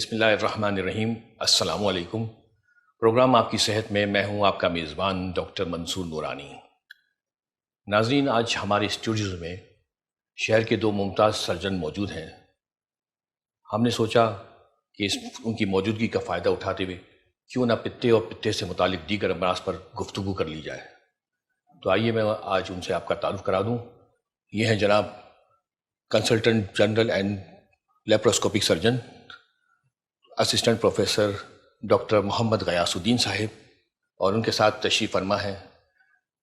بسم اللہ الرحمن الرحیم. السلام علیکم. پروگرام آپ کی صحت میں میں ہوں آپ کا میزبان ڈاکٹر منصور نورانی. ناظرین، آج ہمارے اسٹوڈیوز میں شہر کے دو ممتاز سرجن موجود ہیں. ہم نے سوچا کہ ان کی موجودگی کا فائدہ اٹھاتے ہوئے کیوں نہ پتے اور پتے سے متعلق دیگر امراض پر گفتگو کر لی جائے. تو آئیے میں آج ان سے آپ کا تعارف کرا دوں. یہ ہیں جناب consultant general and laparoscopic surgeon assistant professor doctor Muhammad Ghiyas Uddin صاحب، اور ان کے ساتھ تشریف فرما ہے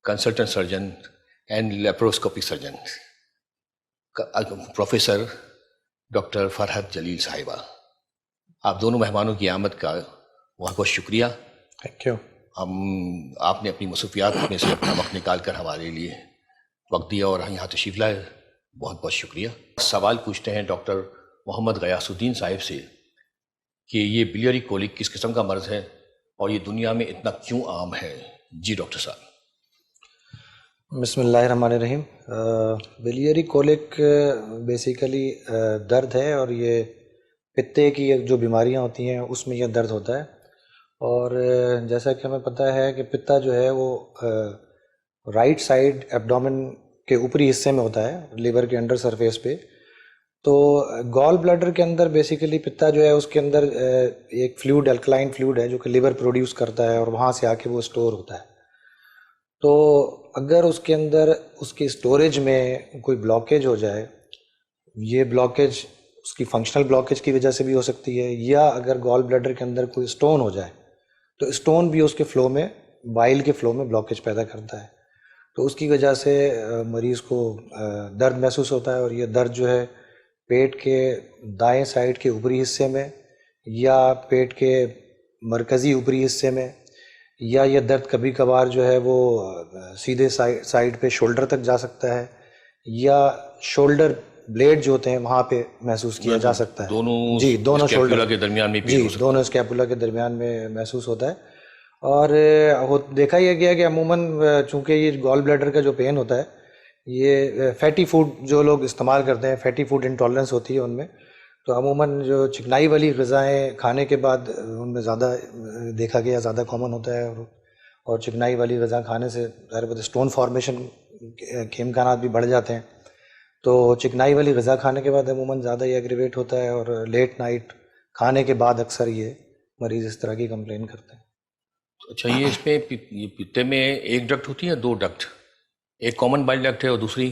consultant surgeon and laparoscopic surgeon professor doctor Farhat Jalil صاحبہ. آپ دونوں مہمانوں کی آمد کا بہت بہت شکریہ. Thank you. آپ نے اپنی مصروفیات میں سے اپنا وقت نکال کر ہمارے لیے وقت دیا اور یہاں تشریف لائے. بہت بہت شکریہ. سوال پوچھتے ہیں ڈاکٹر محمد غیاث الدین صاحب سے کہ یہ بلیئری کولک کس قسم کا مرض ہے اور یہ دنیا میں اتنا کیوں عام ہے؟ جی ڈاکٹر صاحب. بسم اللہ الرحمن الرحیم. بلیئری کولک بیسیکلی درد ہے، اور یہ پتے کی جو بیماریاں ہوتی ہیں اس میں یہ درد ہوتا ہے. اور جیسا کہ ہمیں پتہ ہے کہ پتا جو ہے وہ رائٹ سائڈ ایبڈومن کے اوپری حصے میں ہوتا ہے، لیور کے انڈر سرفیس پہ. تو گال بلیڈر کے اندر بیسیکلی پتا جو ہے اس کے اندر ایک فلوئڈ، الکلائن فلوئڈ ہے جو کہ لیور پروڈیوس کرتا ہے اور وہاں سے آ کے وہ اسٹور ہوتا ہے. تو اگر اس کے اندر اس کی اسٹوریج میں کوئی بلاکیج ہو جائے، یہ بلاکیج اس کی فنکشنل بلاکیج کی وجہ سے بھی ہو سکتی ہے، یا اگر گال بلیڈر کے اندر کوئی اسٹون ہو جائے تو اسٹون بھی اس کے فلو میں، بائل کے فلو میں بلاکیج پیدا کرتا ہے. تو اس کی وجہ سے مریض کو درد محسوس ہوتا ہے، اور یہ درد جو ہے پیٹ کے دائیں سائڈ کے اوپری حصے میں، یا پیٹ کے مرکزی اوپری حصے میں، یا یہ درد کبھی کبھار جو ہے وہ سیدھے سائڈ پہ شولڈر تک جا سکتا ہے، یا شولڈر بلیڈ جو ہوتے ہیں وہاں پہ محسوس کیا جا سکتا ہے. دونوں شولڈر کے درمیان میں، دونوں اسکیپولا کے درمیان میں محسوس ہوتا ہے. اور دیکھا یہ گیا کہ عموماً چونکہ یہ گال بلیڈر کا جو پین ہوتا ہے، یہ فیٹی فوڈ جو لوگ استعمال کرتے ہیں، فیٹی فوڈ انٹالرنس ہوتی ہے ان میں، تو عموماً جو چکنائی والی غذائیں کھانے کے بعد ان میں زیادہ دیکھا گیا، زیادہ کامن ہوتا ہے. اور چکنائی والی غذا کھانے سے ظاہر بات اسٹون فارمیشن کے امکانات بھی بڑھ جاتے ہیں. تو چکنائی والی غذا کھانے کے بعد عموماً زیادہ یہ ایگریویٹ ہوتا ہے، اور لیٹ نائٹ کھانے کے بعد اکثر یہ مریض اس طرح کی کمپلین کرتے ہیں. اچھا، یہ اس میں پتے میں ایک ڈکٹ ہوتی ہے، دو ڈکٹ؟ ایک کامن بائل ڈکٹ ہے اور دوسری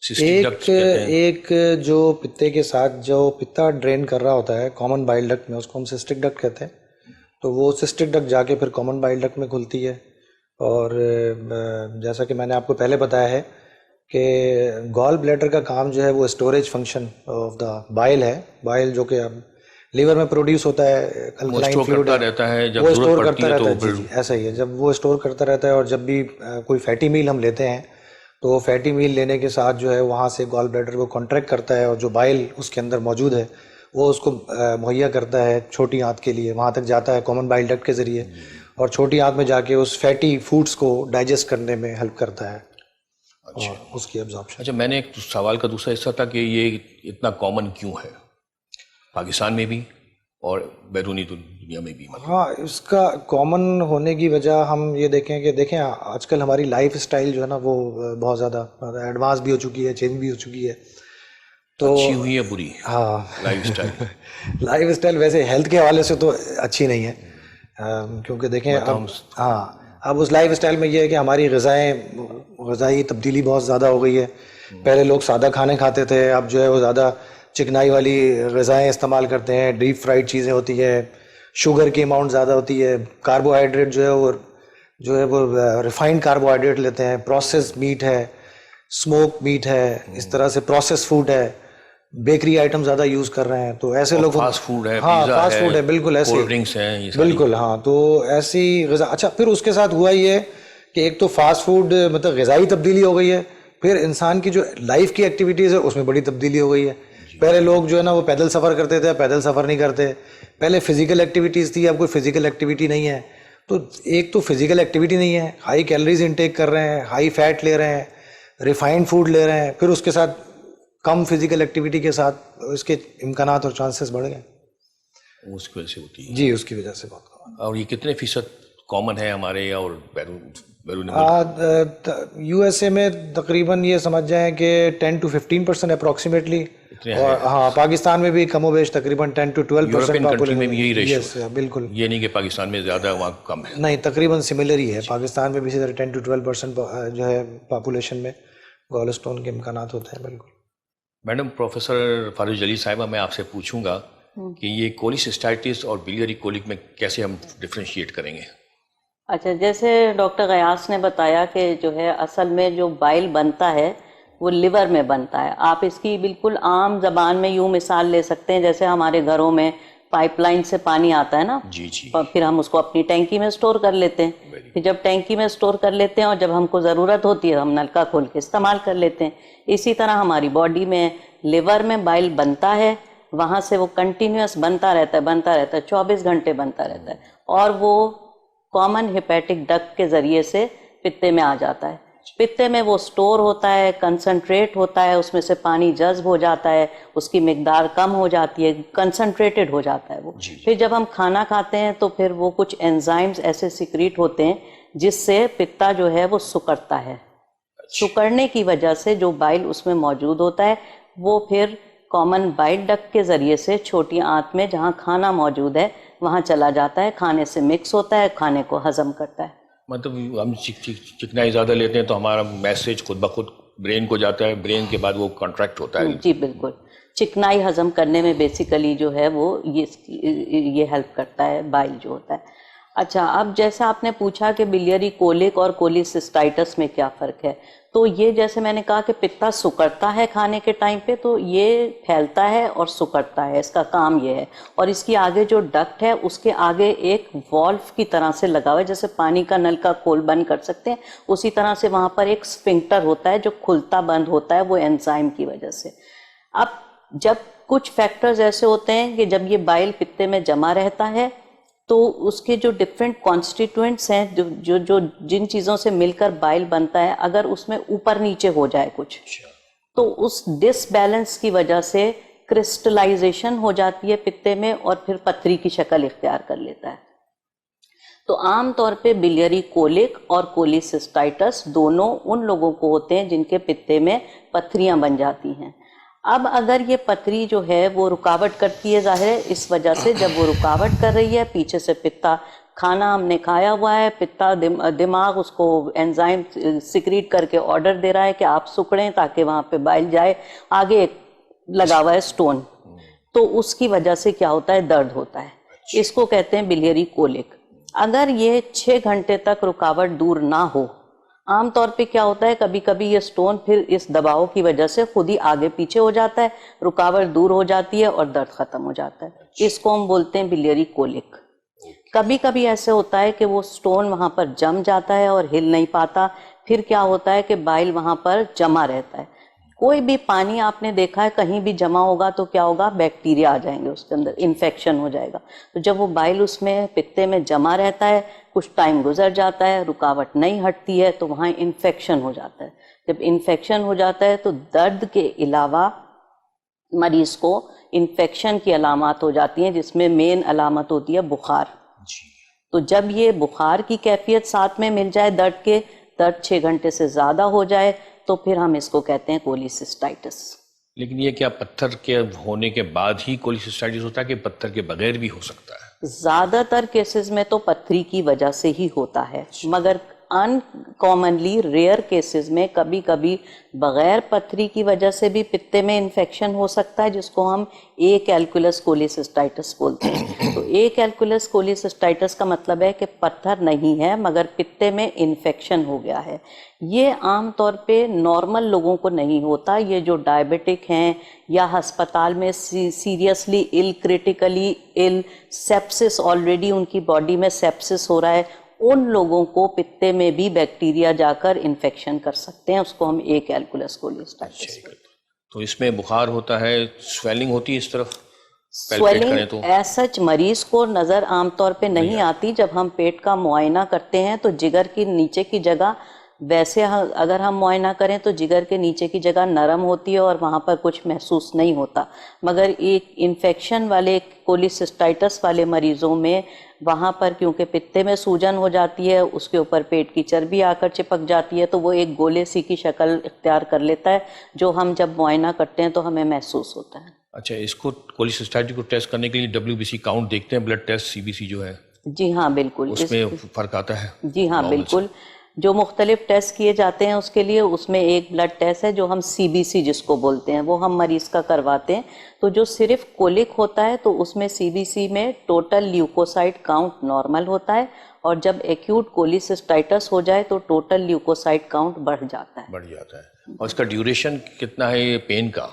سسٹک ڈکٹ کہتے ہیں. ایک جو پتے کے ساتھ جو پتا ڈرین کر رہا ہوتا ہے کامن بائل ڈکٹ میں، اس کو ہم سسٹک ڈکٹ کہتے ہیں. تو وہ سسٹک ڈکٹ جا کے پھر کامن بائل ڈکٹ میں کھلتی ہے. اور جیسا کہ میں نے آپ کو پہلے بتایا ہے کہ گال بلیڈر کا کام جو ہے وہ اسٹوریج فنکشن آف دا بائل ہے. بائل جو کہ لیور میں پروڈیوس ہوتا ہے، الکلائن فلوئڈ رہتا ہے، جب وہ اسٹور ضرورت کرتا پڑتی ہے رہتا ہے. جی ایسا ہی ہے، جب وہ اسٹور کرتا رہتا ہے، اور جب بھی کوئی فیٹی میل ہم لیتے ہیں تو وہ فیٹی میل لینے کے ساتھ جو ہے وہاں سے گال بلیڈر کو کانٹریکٹ کرتا ہے، اور جو بائل اس کے اندر موجود ہے وہ اس کو مہیا کرتا ہے چھوٹی آنت کے لیے، وہاں تک جاتا ہے کامن بائل ڈکٹ کے ذریعے، اور چھوٹی آنت میں جا کے اس فیٹی فوڈز کو ڈائجسٹ کرنے میں ہیلپ کرتا ہے. اچھا، اور اس کی ابزارپشن. اچھا، میں نے ایک سوال کا دوسرا حصہ تھا کہ یہ اتنا کامن کیوں ہے پاکستان میں بھی اور بیرونی دنیا میں بھی؟ ہاں، اس کا کامن ہونے کی وجہ ہم یہ دیکھیں آج کل ہماری لائف اسٹائل جو ہے نا وہ بہت زیادہ ایڈوانس بھی ہو چکی ہے، چینج بھی ہو چکی ہے. تو اچھی ہوئی ہے بری؟ ہاں، لائف اسٹائل لائف اسٹائل ویسے ہیلتھ کے حوالے سے تو اچھی نہیں ہے، کیونکہ دیکھیں اب اس لائف اسٹائل میں یہ ہے کہ ہماری غذائی تبدیلی بہت زیادہ ہو گئی ہے. پہلے لوگ سادہ کھانے کھاتے تھے، اب جو ہے وہ زیادہ چکنائی والی غذائیں استعمال کرتے ہیں، ڈیپ فرائیڈ چیزیں ہوتی ہیں، شوگر کی اماؤنٹ زیادہ ہوتی ہے، کاربوہائیڈریٹ جو ہے وہ ریفائنڈ کاربوہائیڈریٹ لیتے ہیں، پروسیس میٹ ہے، اسموک میٹ ہے، اس طرح سے پروسیس فوڈ ہے، بیکری آئٹم زیادہ یوز کر رہے ہیں. تو ایسے لوگ فاسٹ فوڈ ہے، ہاں فاسٹ فوڈ ہے، بالکل ایسے، کولڈ ڈرنکس ہیں، بالکل ہاں. تو ایسی غذا. اچھا، پھر اس کے ساتھ ہوا یہ کہ ایک تو فاسٹ فوڈ مطلب غذائی تبدیلی ہو گئی ہے، پھر انسان کی جو لائف کی ایکٹیویٹیز ہے اس میں بڑی تبدیلی ہو گئی ہے. پہلے لوگ جو ہے نا وہ پیدل سفر کرتے تھے، پیدل سفر نہیں کرتے. پہلے فزیکل ایکٹیویٹیز تھی، اب کوئی فزیکل ایکٹیویٹی نہیں ہے. تو ایک تو فزیکل ایکٹیویٹی نہیں ہے، ہائی کیلریز انٹیک کر رہے ہیں، ہائی فیٹ لے رہے ہیں، ریفائنڈ فوڈ لے رہے ہیں، پھر اس کے ساتھ کم فزیکل ایکٹیویٹی کے ساتھ اس کے امکانات اور چانسز بڑھ گئے. اس کی وجہ سے ہوتی ہے. جی اس کی وجہ سے بہت کامن. اور یہ کتنے فیصد کامن ہے ہمارے اور بیرون یو ایس اے میں تقریباً یہ سمجھ جائیں کہ 10 to 15% اپروکسیمیٹلی, اور ہاں پاکستان میں بھی کم و بیش تقریباً 10 to 12% کنٹری میں بھی یہی ریشو ہے؟ بالکل, یہ نہیں کہ پاکستان میں زیادہ وہاں کم ہے. نہیں تقریباً سملر ہی ہے. پاکستان میں بھی اسی طرح 10 to 12% جو ہے پاپولیشن میں گال اسٹون کے امکانات ہوتے ہیں. بالکل. میڈم پروفیسر فاروق جلیل صاحبہ, میں آپ سے پوچھوں گا کہ یہ کولیسسٹائٹس اور بلیئری کولک میں کیسے ہم ڈفرینشیٹ کریں گے؟ اچھا, جیسے ڈاکٹر غیاث نے بتایا کہ جو ہے اصل میں جو بائل بنتا ہے وہ لیور میں بنتا ہے. آپ اس کی بالکل عام زبان میں یوں مثال لے سکتے ہیں جیسے ہمارے گھروں میں پائپ لائن سے پانی آتا ہے نا, جی جی, پھر ہم اس کو اپنی ٹینکی میں سٹور کر لیتے ہیں. پھر جب ٹینکی میں سٹور کر لیتے ہیں اور جب ہم کو ضرورت ہوتی ہے ہم نلکا کھول کے استعمال کر لیتے ہیں. اسی طرح ہماری باڈی میں لیور میں بائل بنتا ہے, وہاں سے وہ کنٹینیوس بنتا رہتا ہے 24 گھنٹے بنتا رہتا ہے, اور وہ کامن ہیپیٹک ڈکٹ کے ذریعے سے پتے میں آ جاتا ہے. پتے میں وہ سٹور ہوتا ہے, کنسنٹریٹ ہوتا ہے, اس میں سے پانی جذب ہو جاتا ہے, اس کی مقدار کم ہو جاتی ہے, کنسنٹریٹڈ ہو جاتا ہے وہ. پھر جب ہم کھانا کھاتے ہیں تو پھر وہ کچھ انزائمز ایسے سیکریٹ ہوتے ہیں جس سے پتا جو ہے وہ سکڑتا ہے. سکڑنے کی وجہ سے جو بائل اس میں موجود ہوتا ہے وہ پھر کامن بائل ڈکٹ کے ذریعے سے چھوٹی آنت میں جہاں کھانا موجود ہے وہاں چلا جاتا ہے, کھانے سے مکس ہوتا ہے, کھانے کو ہضم کرتا ہے. مطلب ہم چکنائی زیادہ لیتے ہیں تو ہمارا میسیج خود بخود برین کو جاتا ہے, برین کے بعد وہ کانٹریکٹ ہوتا ہے. جی بالکل, چکنائی ہضم کرنے میں بیسیکلی جو ہے وہ یہ ہیلپ کرتا ہے بائل جو ہوتا ہے. اچھا, اب جیسا آپ نے پوچھا کہ بلیئری کولک اور کولیسسٹائٹس میں کیا فرق ہے, تو یہ جیسے میں نے کہا کہ پتا سکڑتا ہے کھانے کے ٹائم پہ, تو یہ پھیلتا ہے اور سکڑتا ہے, اس کا کام یہ ہے. اور اس کی آگے جو ڈکٹ ہے اس کے آگے ایک والف کی طرح سے لگا ہوا ہے, جیسے پانی کا نل کا کھول بند کر سکتے ہیں اسی طرح سے وہاں پر ایک سفنکٹر ہوتا ہے جو کھلتا بند ہوتا ہے وہ انزائم کی وجہ سے. اب جب کچھ فیکٹرز ایسے ہوتے ہیں کہ جب یہ بائل پتے میں جمع رہتا ہے تو اس کے جو ڈفرینٹ کانسٹیٹوئنٹس ہیں جو جن چیزوں سے مل کر بائل بنتا ہے, اگر اس میں اوپر نیچے ہو جائے کچھ تو اس ڈس بیلنس کی وجہ سے کرسٹلائزیشن ہو جاتی ہے پتے میں اور پھر پتھری کی شکل اختیار کر لیتا ہے. تو عام طور پہ بلیئری کولک اور کولیسسٹائٹس دونوں ان لوگوں کو ہوتے ہیں جن کے پتے میں پتھریاں بن جاتی ہیں. اب اگر یہ پتھری جو ہے وہ رکاوٹ کرتی ہے, ظاہر ہے اس وجہ سے جب وہ رکاوٹ کر رہی ہے, پیچھے سے پتا کھانا ہم نے کھایا ہوا ہے, پتا دماغ اس کو انزائم سیکریٹ کر کے آرڈر دے رہا ہے کہ آپ سکڑیں تاکہ وہاں پہ بائل جائے, آگے ایک لگا ہوا ہے سٹون, تو اس کی وجہ سے کیا ہوتا ہے درد ہوتا ہے. اس کو کہتے ہیں بلیئری کولک. اگر یہ 6 گھنٹے تک رکاوٹ دور نہ ہو, عام طور پہ کیا ہوتا ہے کبھی کبھی یہ سٹون پھر اس دباؤ کی وجہ سے خود ہی آگے پیچھے ہو جاتا ہے, رکاوٹ دور ہو جاتی ہے اور درد ختم ہو جاتا ہے. اس کو ہم بولتے ہیں بلیئری کولک. کبھی کبھی ایسے ہوتا ہے کہ وہ سٹون وہاں پر جم جاتا ہے اور ہل نہیں پاتا, پھر کیا ہوتا ہے کہ بائل وہاں پر جمع رہتا ہے. کوئی بھی پانی آپ نے دیکھا ہے کہیں بھی جمع ہوگا تو کیا ہوگا, بیکٹیریا آ جائیں گے اس کے اندر, انفیکشن ہو جائے گا. تو جب وہ بائل اس میں پتے میں جمع رہتا ہے, کچھ ٹائم گزر جاتا ہے, رکاوٹ نہیں ہٹتی ہے, تو وہاں انفیکشن ہو جاتا ہے. جب انفیکشن ہو جاتا ہے تو درد کے علاوہ مریض کو انفیکشن کی علامات ہو جاتی ہیں, جس میں مین علامت ہوتی ہے بخار. تو جب یہ بخار کی کیفیت ساتھ میں مل جائے, درد 6 گھنٹے سے زیادہ ہو جائے, تو پھر ہم اس کو کہتے ہیں کولیسسٹائٹس. لیکن یہ کیا پتھر کے ہونے کے بعد ہی کولیسسٹائٹس ہوتا ہے کہ پتھر کے بغیر بھی ہو سکتا ہے؟ زیادہ تر کیسز میں تو پتھری کی وجہ سے ہی ہوتا ہے, مگر ان کامنلی ریئر کیسز میں کبھی کبھی بغیر پتھری کی وجہ سے بھی پتے میں انفیکشن ہو سکتا ہے, جس کو ہم اے کیلکولس کولیسسٹائٹس بولتے ہیں. تو اے کیلکولس کولیسسٹائٹس کا مطلب ہے کہ پتھر نہیں ہے مگر پتے میں انفیکشن ہو گیا ہے. یہ عام طور پہ نارمل لوگوں کو نہیں ہوتا, یہ جو ڈائبٹک ہیں یا ہسپتال میں سیریسلی ال, کریٹیکلی ال, سیپسس آلریڈی ان کی باڈی میں سیپسس ہو رہا ہے, ان لوگوں کو پتے میں بھی بیکٹیریا جا کر انفیکشن کر سکتے ہیں. اس کو ہم اے کیلکولس کولیسسٹائٹس. تو اس میں بخار ہوتا ہے, سویلنگ ہوتی ہے اس طرف, سویلنگ ایز سچ مریض کو نظر عام طور پہ نہیں آتی. جب ہم پیٹ کا معائنہ کرتے ہیں تو جگر کی نیچے کی جگہ ویسے اگر ہم معائنہ کریں تو جگر کے نیچے کی جگہ نرم ہوتی ہے اور وہاں پر کچھ محسوس نہیں ہوتا، مگر ایک انفیکشن والے کولیسسٹائٹس والے مریضوں میں وہاں پر کیونکہ پتے میں سوجن ہو جاتی ہے، اس کے اوپر پیٹ کی چربی آ کر چپک جاتی ہے، تو وہ ایک گولے سی کی شکل اختیار کر لیتا ہے، جو ہم جب معائنہ کرتے ہیں تو ہمیں محسوس ہوتا ہے۔ اچھا، اس کو کولیسسٹائٹس کو ٹیسٹ کرنے کے لیے WBC کاؤنٹ دیکھتے ہیں، بلڈ ٹیسٹ CBC جو ہے جی ہاں بالکل، اس میں فرق آتا ہے؟ جی ہاں بالکل، جو مختلف ٹیسٹ کیے جاتے ہیں اس کے لیے، اس میں ایک بلڈ ٹیسٹ ہے جو ہم CBC جس کو بولتے ہیں، وہ ہم مریض کا کرواتے ہیں۔ تو جو صرف کولک ہوتا ہے تو اس میں CBC میں ٹوٹل لیوکوسائٹ کاؤنٹ نارمل ہوتا ہے، اور جب ایکیوٹ کولیسسٹائٹس ہو جائے تو ٹوٹل لیوکوسائٹ کاؤنٹ بڑھ جاتا ہے۔ بڑھ جاتا ہے۔ اور اس کا ڈیوریشن کتنا ہے یہ پین کا؟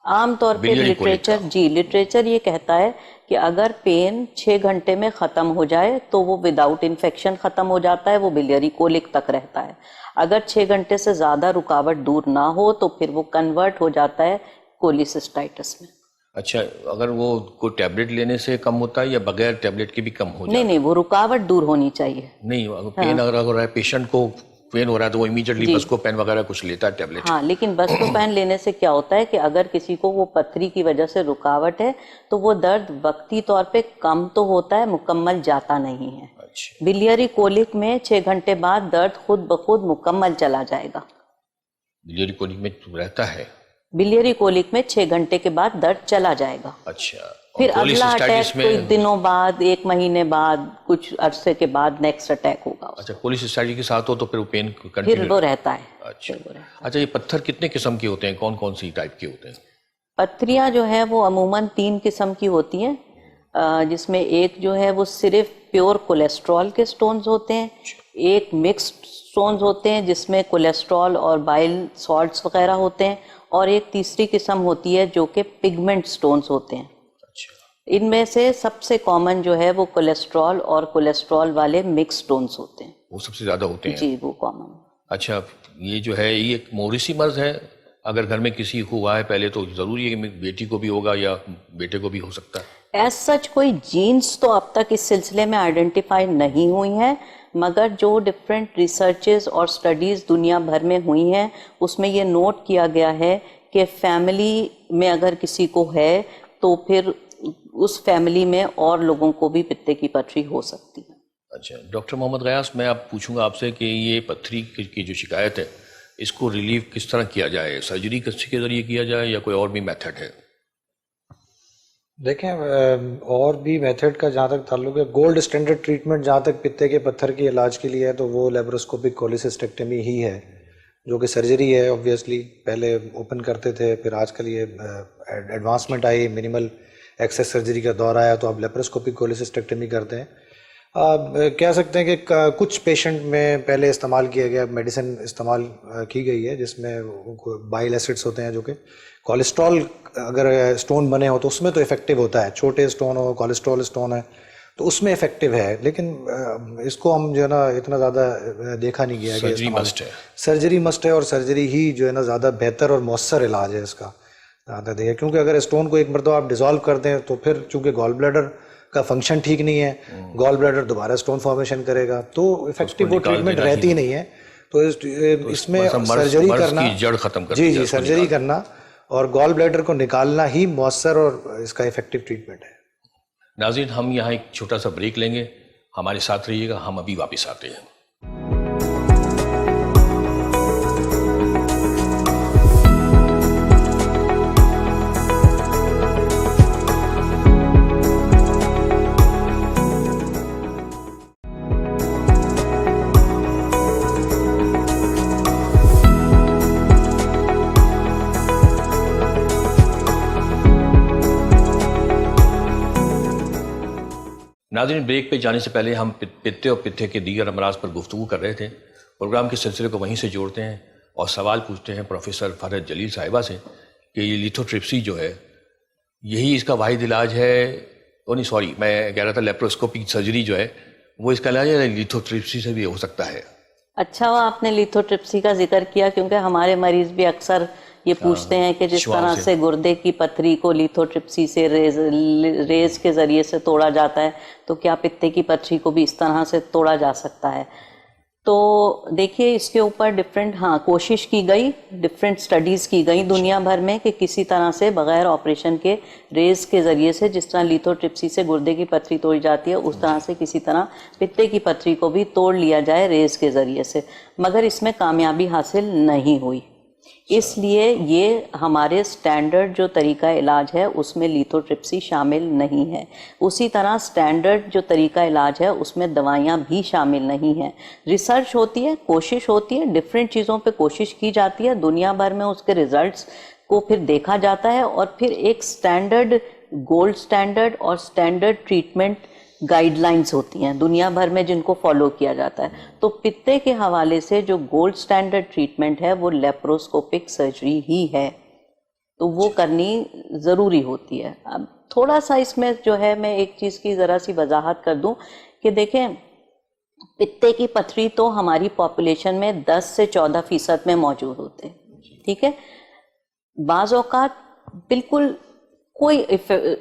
عام طور پہ لٹریچر یہ کہتا ہے کہ اگر پین 6 گھنٹے میں ختم ہو جائے تو وہ وداؤٹ انفیکشن ختم ہو جاتا ہے، وہ بلیری کولک تک رہتا ہے۔ اگر 6 گھنٹے سے زیادہ رکاوٹ دور نہ ہو تو پھر وہ کنورٹ ہو جاتا ہے کولیسسٹائٹس میں۔ اچھا، اگر وہ کوئی ٹیبلٹ لینے سے کم ہوتا ہے یا بغیر ٹیبلٹ کے بھی کم ہو جاتا ہے؟ نہیں، وہ رکاوٹ دور ہونی چاہیے۔ نہیں، پین اگر ہو رہا ہے، پیشنٹ کو پین ہو رہا ہے تو وہ امیجیٹلی بسکو پین وغیرہ کچھ لیتا ہے ٹیبلٹ؟ ہاں، لیکن بسکو پین لینے سے کیا ہوتا ہے کہ اگر کسی کو وہ پتھری کی وجہ سے رکاوٹ ہے تو وہ درد وقتی طور پہ کم تو ہوتا ہے، مکمل جاتا نہیں ہے۔ اچھا، بلیری کولک میں 6 گھنٹے بعد درد خود بخود مکمل چلا جائے گا۔ بلیری کولک میں رہتا ہے؟ بلیری کولک میں 6 گھنٹے کے بعد درد چلا جائے گا۔ اچھا، پھر اگلا اٹیک کوئی دنوں بعد، 1 مہینے بعد، کچھ عرصے کے بعد نیکسٹ اٹیک ہوگا۔ اچھا، کولیسسٹائٹس کے ساتھ ہو تو پھر وہ پین پھر کنٹینیو؟ وہ رہتا ہے۔ اچھا، یہ پتھر کتنے قسم کے ہوتے ہیں؟ کون کون سی ٹائپ کے ہوتے ہیں؟ پتھریاں جو ہیں وہ عموماً 3 قسم کی ہوتی ہیں، جس میں ایک جو ہے وہ صرف پیور کولیسٹرول کے سٹونز ہوتے ہیں، ایک مکسڈ سٹونز ہوتے ہیں جس میں کولیسٹرول اور بائل سالٹس وغیرہ ہوتے ہیں، اور ایک تیسری قسم ہوتی ہے جو کہ پگمنٹ سٹونز ہوتے ہیں۔ ان میں سے سب سے کامن جو ہے وہ کولیسٹرول اور کولیسٹرول والے مکس سٹونز ہوتے ہیں، وہ سب سے زیادہ ہوتے ہیں؟ جی وہ کامن۔ اچھا، یہ جو ہے یہ ایک موریثی مرض ہے؟ اگر گھر میں کسی کو ہوا ہے پہلے تو ضروری ہے کہ بیٹی کو بھی ہوگا یا بیٹے کو بھی ہو سکتا ہے؟ ایز سچ کوئی جینز تو اب تک اس سلسلے میں آئیڈینٹیفائی نہیں ہوئی ہیں، مگر جو ڈفرینٹ ریسرچز اور سٹڈیز دنیا بھر میں ہوئی ہیں اس میں یہ نوٹ کیا گیا ہے کہ فیملی میں اگر کسی کو ہے تو پھر اس فیملی میں اور لوگوں کو بھی پتے کی پتھری ہو سکتی ہے۔ اچھا ڈاکٹر محمد غیاث، میں آپ پوچھوں گا آپ سے کہ یہ پتھری کی جو شکایت ہے اس کو ریلیو کس طرح کیا جائے؟ سرجری کے ذریعے کیا جائے یا کوئی اور بھی میتھڈ ہے؟ دیکھیں، اور بھی میتھڈ کا جہاں تک تعلق ہے، گولڈ اسٹینڈرڈ ٹریٹمنٹ جہاں تک پتے کے پتھر کے علاج کے لیے ہے تو وہ لیبروسکوپک کولیسسٹیکٹمی ہی ہے، جو کہ سرجری ہے۔ اوبویسلی پہلے اوپن کرتے تھے، پھر آج کل یہ ایڈوانسمنٹ آئی، منیمل ایکسس سرجری کا دور آیا تو اب لیپروسکوپک کولیسسٹیکٹمی کرتے ہیں۔ کہہ سکتے ہیں کہ کچھ پیشنٹ میں پہلے استعمال کیا گیا میڈیسن استعمال کی گئی ہے جس میں بائل ایسڈس ہوتے ہیں، جو کہ کولیسٹرول اگر اسٹون بنے ہو تو اس میں تو افیکٹو ہوتا ہے، چھوٹے اسٹون ہو، کولیسٹرول اسٹون ہے تو اس میں افیکٹو ہے، لیکن اس کو ہم جو ہے نا اتنا زیادہ دیکھا نہیں گیا کہ سرجری مسٹ ہے، اور سرجری ہی جو ہے نا زیادہ بہتر اور مؤثر علاج ہے اس کا، کیونکہ اگر اسٹون کو ایک مرتبہ آپ ڈیزالو کر دیں تو پھر چونکہ گال بلیڈر کا فنکشن ٹھیک نہیں ہے، گال بلیڈر دوبارہ اسٹون فارمیشن کرے گا تو افیکٹو وہ ٹریٹمنٹ رہتی نہیں ہے۔ تو اس میں سرجری کرنا، جڑ ختم کرنا، جی سرجری کرنا اور گال بلیڈر کو نکالنا ہی مؤثر اور اس کا افیکٹو ٹریٹمنٹ ہے۔ ناظرین، ہم یہاں ایک چھوٹا سا بریک لیں گے، ہمارے ساتھ رہیے گا، ہم ابھی واپس آتے ہیں۔ ناظرین، بریک پہ جانے سے پہلے ہم پتے اور پتے کے دیگر امراض پر گفتگو کر رہے تھے۔ پروگرام کے سلسلے کو وہیں سے جوڑتے ہیں اور سوال پوچھتے ہیں پروفیسر فرحت جلیل صاحبہ سے کہ یہ لیتھوٹرپسی جو ہے یہی اس کا واحد علاج ہے؟ میں کہہ رہا تھا لیپروسکوپک سرجری جو ہے وہ اس کا علاج ہے، لیتھوٹرپسی سے بھی ہو سکتا ہے؟ اچھا ہوا آپ نے لیتھوٹرپسی کا ذکر کیا، کیونکہ ہمارے مریض بھی اکثر یہ پوچھتے ہیں کہ جس طرح سے گردے کی پتھری کو لیتھوٹرپسی سے ریز کے ذریعے سے توڑا جاتا ہے تو کیا پتے کی پتھری کو بھی اس طرح سے توڑا جا سکتا ہے؟ تو دیکھیے اس کے اوپر کوشش کی گئی، ڈفرینٹ اسٹڈیز کی گئی دنیا بھر میں کہ کسی طرح سے بغیر آپریشن کے ریز کے ذریعے سے، جس طرح لیتھوٹرپسی سے گردے کی پتھری توڑی جاتی ہے اس طرح سے کسی طرح پتے کی پتھری کو بھی توڑ لیا جائے ریز کے ذریعے سے، مگر اس میں کامیابی حاصل نہیں ہوئی۔ اس لیے یہ ہمارے سٹینڈرڈ جو طریقہ علاج ہے اس میں لیتھوٹرپسی شامل نہیں ہے۔ اسی طرح سٹینڈرڈ جو طریقہ علاج ہے اس میں دوائیاں بھی شامل نہیں ہیں۔ ریسرچ ہوتی ہے، کوشش ہوتی ہے، ڈفرینٹ چیزوں پہ کوشش کی جاتی ہے، دنیا بھر میں اس کے ریزلٹس کو پھر دیکھا جاتا ہے، اور پھر ایک سٹینڈرڈ، گولڈ سٹینڈرڈ اور سٹینڈرڈ ٹریٹمنٹ گائیڈ لائنز ہوتی ہیں دنیا بھر میں جن کو فالو کیا جاتا ہے۔ تو پتے کے حوالے سے جو گولڈ سٹینڈرڈ ٹریٹمنٹ ہے وہ لیپروسکوپک سرجری ہی ہے، تو وہ کرنی ضروری ہوتی ہے۔ اب تھوڑا سا اس میں جو ہے میں ایک چیز کی ذرا سی وضاحت کر دوں کہ دیکھیں پتے کی پتھری تو ہماری پاپولیشن میں 10 سے 14% میں موجود ہوتے ہیں، ٹھیک ہے۔ بعض اوقات بالکل کوئی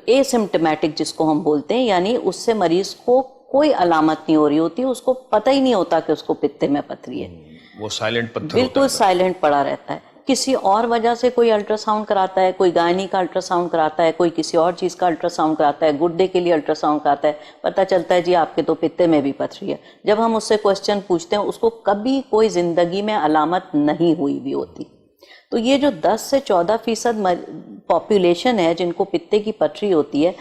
اے سمپٹمیٹک جس کو ہم بولتے ہیں، یعنی اس سے مریض کو کوئی علامت نہیں ہو رہی ہوتی، اس کو پتہ ہی نہیں ہوتا کہ اس کو پتے میں پتھری ہے، وہ سائلنٹ پتھر بالکل سائلنٹ پڑا رہتا ہے۔ کسی اور وجہ سے کوئی الٹرا ساؤنڈ کراتا ہے، کوئی گائنی کا الٹرا ساؤنڈ کراتا ہے، کوئی کسی اور چیز کا الٹرا ساؤنڈ کراتا ہے، گردے کے لیے الٹرا ساؤنڈ کراتا ہے، پتہ چلتا ہے جی آپ کے تو پتے میں بھی پتھری ہے۔ جب ہم اس سے کوسچن پوچھتے ہیں اس کو کبھی کوئی زندگی میں علامت نہیں ہوئی بھی ہوتی۔ تو یہ جو 10 سے 14% پاپولیشن ہے جن کو پتے کی پتھری ہوتی ہے،